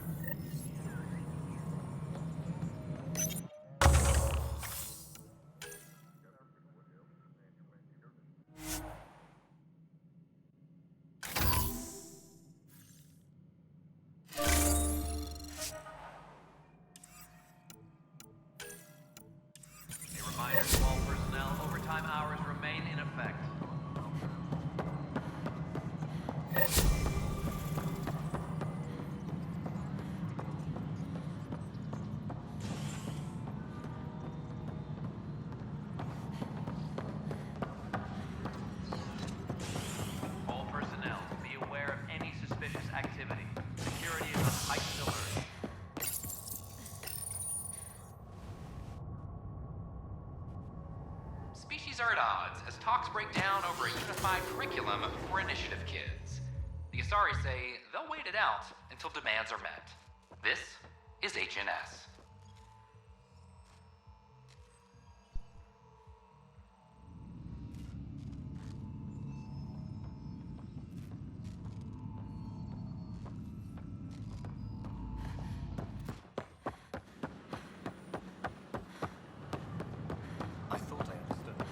A reminder to all personnel, overtime hours remain in effect. All personnel, be aware of any suspicious activity. Security is on heightened alert. Species are at odds as talks break down over a unified curriculum for initiative kids. The Asari say they'll wait it out until demands are met. This is HNS. I thought I understood.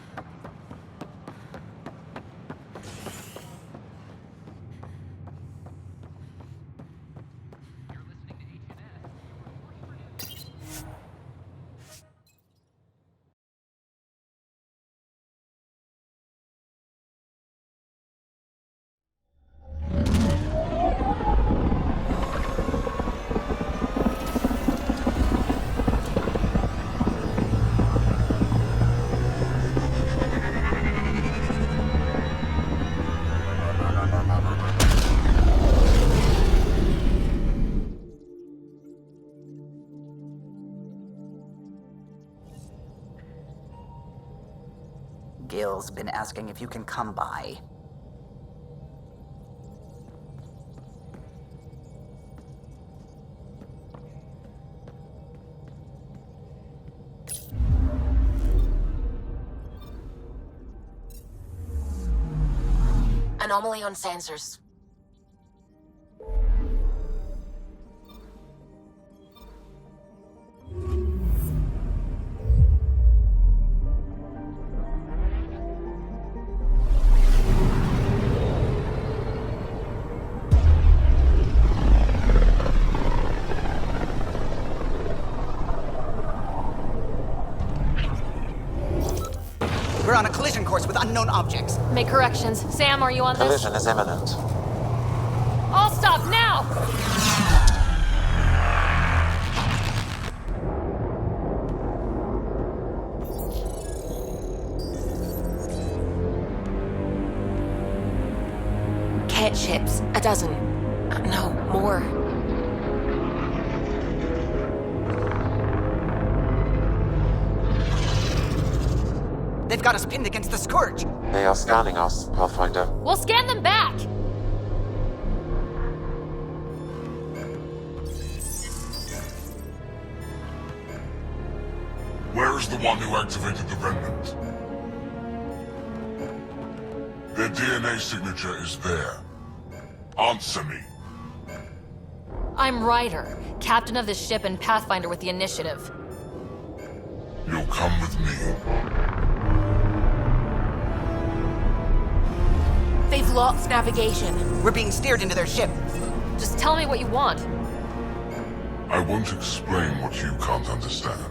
Gil's been asking if you can come by. Anomaly on sensors. We're on a collision course with unknown objects. Make corrections. Sam, are you on this? Collision is imminent. All stop now! Cat ships. A dozen. No, more. They've got us pinned against the Scourge. They are scanning us, Pathfinder. We'll scan them back! Where is the one who activated the Remnant? Their DNA signature is there. Answer me. I'm Ryder, captain of this ship and Pathfinder with the Initiative. You'll come with me. They've lost navigation. We're being steered into their ship. Just tell me what you want. I won't explain what you can't understand.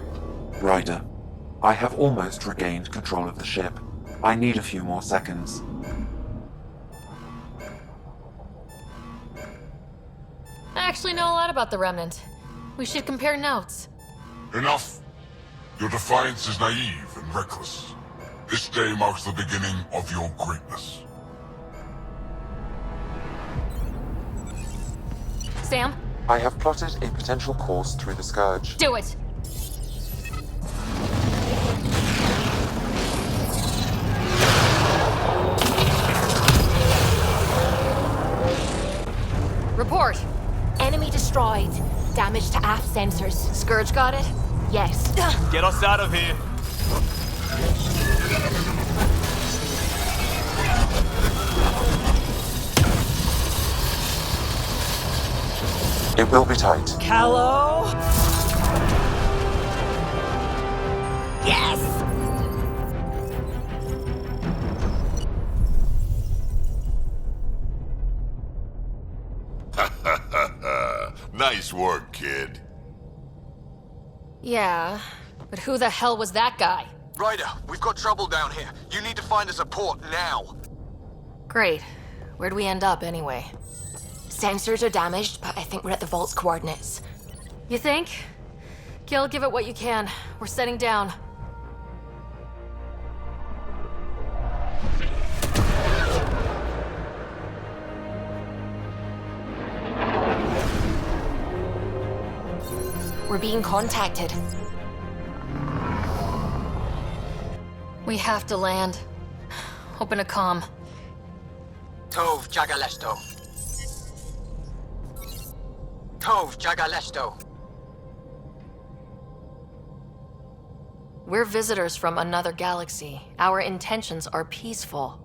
Ryder, I have almost regained control of the ship. I need a few more seconds. I actually know a lot about the Remnant. We should compare notes. Enough! Your defiance is naive and reckless. This day marks the beginning of your greatness. Sam? I have plotted a potential course through the Scourge. Do it! Report! Enemy destroyed. Damage to aft sensors. Scourge got it? Yes. Get us out of here. It will be tight. Callow? Yes! Nice work, kid. Yeah, but who the hell was that guy? Ryder, we've got trouble down here. You need to find us a port now. Great. Where'd we end up anyway? Sensors are damaged, but I think we're at the vault's coordinates. You think? Gil, give it what you can. We're setting down. We're being contacted. We have to land. Open a comm. Tov Jagalesto. Tov Jagalesto. We're visitors from another galaxy. Our intentions are peaceful.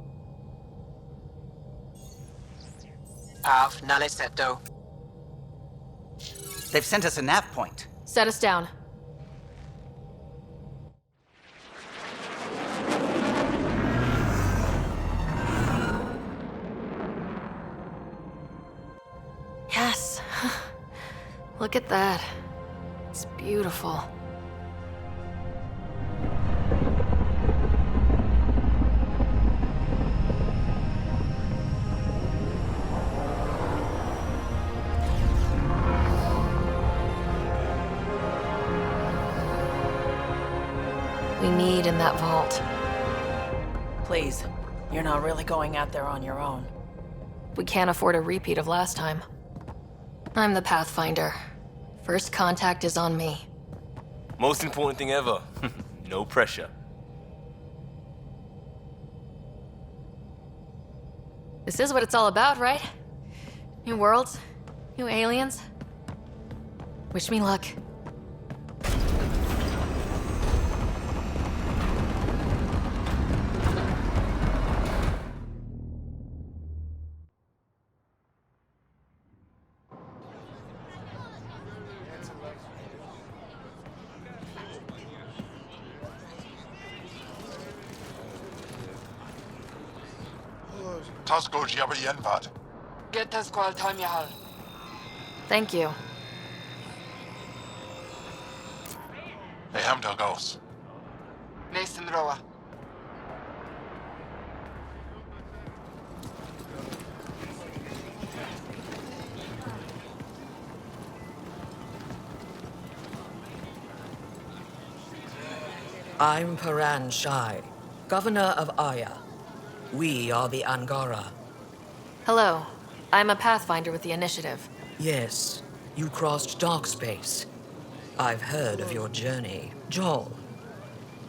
Av Naleseto. They've sent us a nav point. Set us down. Yes. Look at that. It's beautiful. We need in that vault. Please, you're not really going out there on your own. We can't afford a repeat of last time. I'm the Pathfinder. First contact is on me. Most important thing ever. No pressure. This is what it's all about, right? New worlds, new aliens. Wish me luck. Tasko Jabba Yenvat. Get us called Tamyahal. Thank you. Hey, Hamdal Gauss. Nathan Roa. I'm Paran Shai, Governor of Aya. We are the Angara. Hello. I'm a Pathfinder with the Initiative. Yes, you crossed dark space. I've heard of your journey. Joel,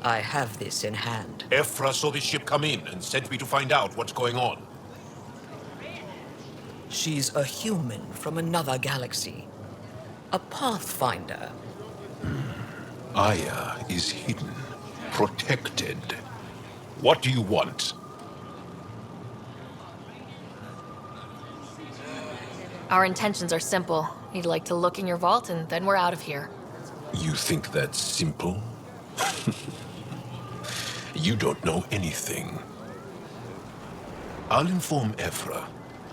I have this in hand. Ephra saw the ship come in and sent me to find out what's going on. She's a human from another galaxy. A Pathfinder. Aya is hidden, protected. What do you want? Our intentions are simple. You'd like to look in your vault, and then we're out of here. You think that's simple? You don't know anything. I'll inform Ephra.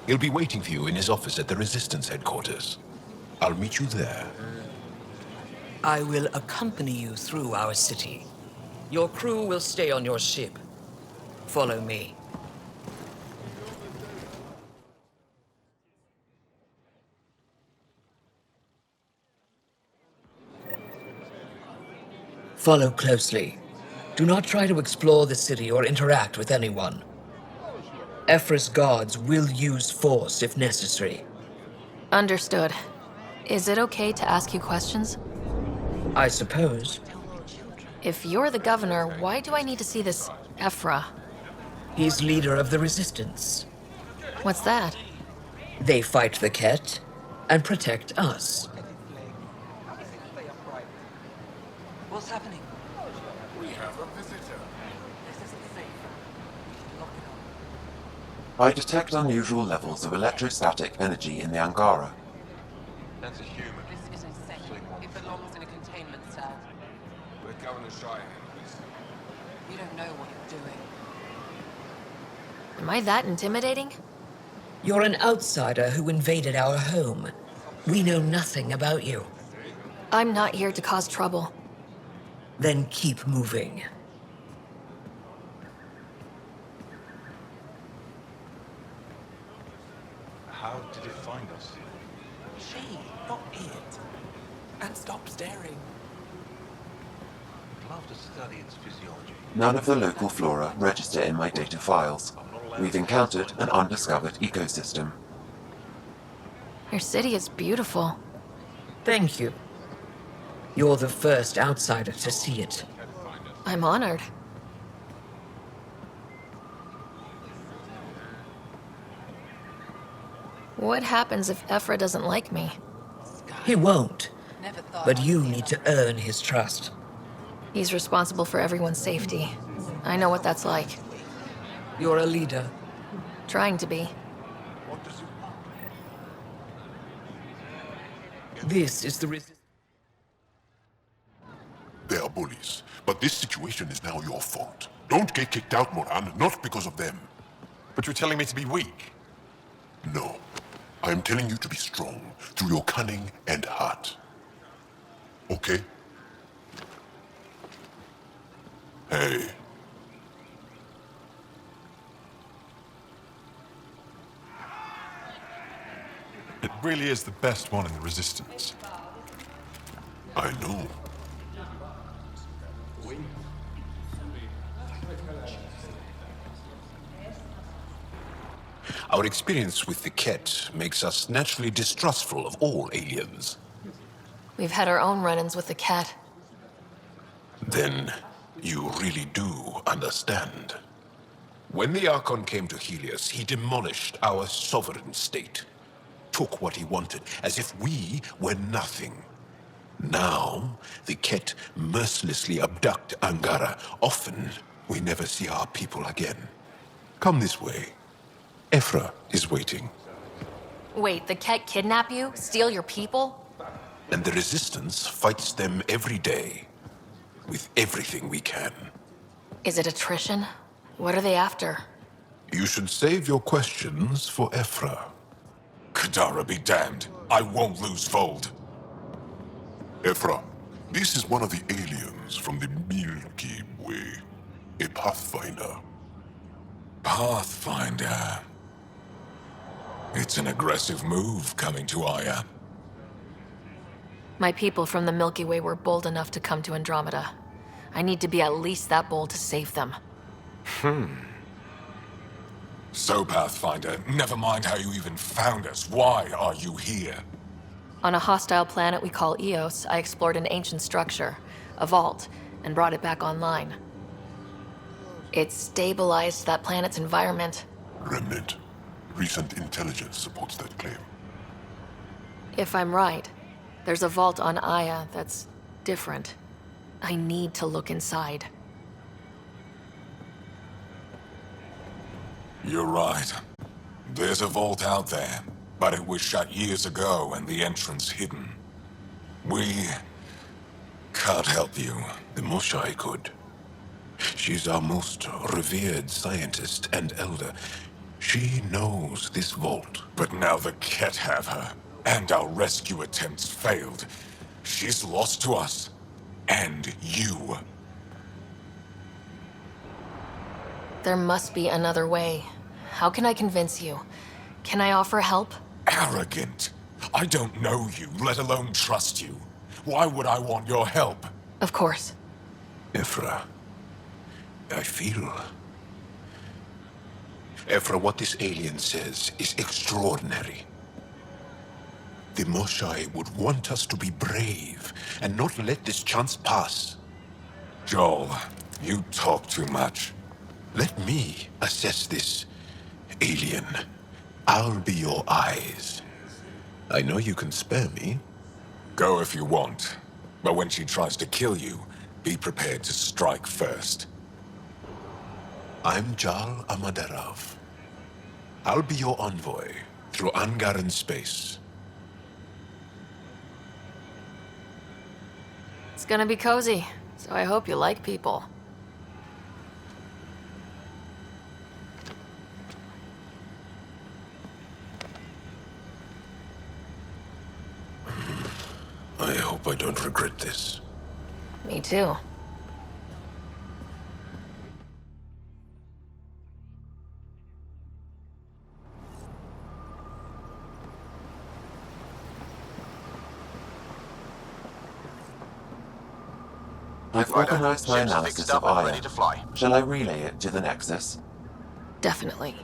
He'll be waiting for you in his office at the Resistance headquarters. I'll meet you there. I will accompany you through our city. Your crew will stay on your ship. Follow me. Follow closely. Do not try to explore the city or interact with anyone. Ephra's guards will use force if necessary. Understood. Is it okay to ask you questions? I suppose. If you're the governor, why do I need to see this Ephra? He's leader of the Resistance. What's that? They fight the Ket and protect us. What's happening? We have a visitor. This isn't safe. Lock it up. I detect unusual levels of electrostatic energy in the Angara. That's a human. This isn't safe. It belongs in a containment cell. Let Governor Shai handle this. You don't know what you're doing. Am I that intimidating? You're an outsider who invaded our home. We know nothing about you. I'm not here to cause trouble. Then keep moving. How did it find us? She, not it. And stop staring. I'd love to study its physiology. None of the local flora register in my data files. We've encountered an undiscovered ecosystem. Your city is beautiful. Thank you. You're the first outsider to see it. I'm honored. What happens if Ephra doesn't like me? He won't. But you need to earn his trust. He's responsible for everyone's safety. I know what that's like. You're a leader. Trying to be. This is the Resistance. They are bullies, but this situation is now your fault. Don't get kicked out, Moran, not because of them. But you're telling me to be weak. No. I am telling you to be strong, through your cunning and heart. Okay? Hey. It really is the best one in the Resistance. I know. Our experience with the Ket makes us naturally distrustful of all aliens. We've had our own run-ins with the cat. Then you really do understand. When the Archon came to Helios, he demolished our sovereign state. Took what he wanted, as if we were nothing. Now, the Ket mercilessly abduct Angara. Often, we never see our people again. Come this way. Ephra is waiting. Wait, the cat kidnap you? Steal your people? And the Resistance fights them every day. With everything we can. Is it attrition? What are they after? You should save your questions for Ephra. Kadara be damned. I won't lose Vold. Ephra, this is one of the aliens from the Milky Way. A Pathfinder. Pathfinder. It's an aggressive move coming to Aya. My people from the Milky Way were bold enough to come to Andromeda. I need to be at least that bold to save them. So, Pathfinder, never mind how you even found us. Why are you here? On a hostile planet we call Eos, I explored an ancient structure, a vault, and brought it back online. It stabilized that planet's environment. Remnant. Recent intelligence supports that claim. If I'm right, there's a vault on Aya that's different. I need to look inside. You're right. There's a vault out there, but it was shut years ago and the entrance hidden. We can't help you. The Moshai could. She's our most revered scientist and elder. She knows this vault. But now the Ket have her, and our rescue attempts failed. She's lost to us. And you. There must be another way. How can I convince you? Can I offer help? Arrogant. I don't know you, let alone trust you. Why would I want your help? Of course. Ephra, I feel... Ephra, what this alien says is extraordinary. The Moshai would want us to be brave and not let this chance pass. Joel, you talk too much. Let me assess this, alien. I'll be your eyes. I know you can spare me. Go if you want. But when she tries to kill you, be prepared to strike first. I'm Jal Amaderov. I'll be your envoy through Angaran space. It's gonna be cozy, so I hope you like people. I hope I don't regret this. Me too. I've organized my Ship's analysis fixed of up and Aya. ready to fly. Shall I relay it to the Nexus? Definitely.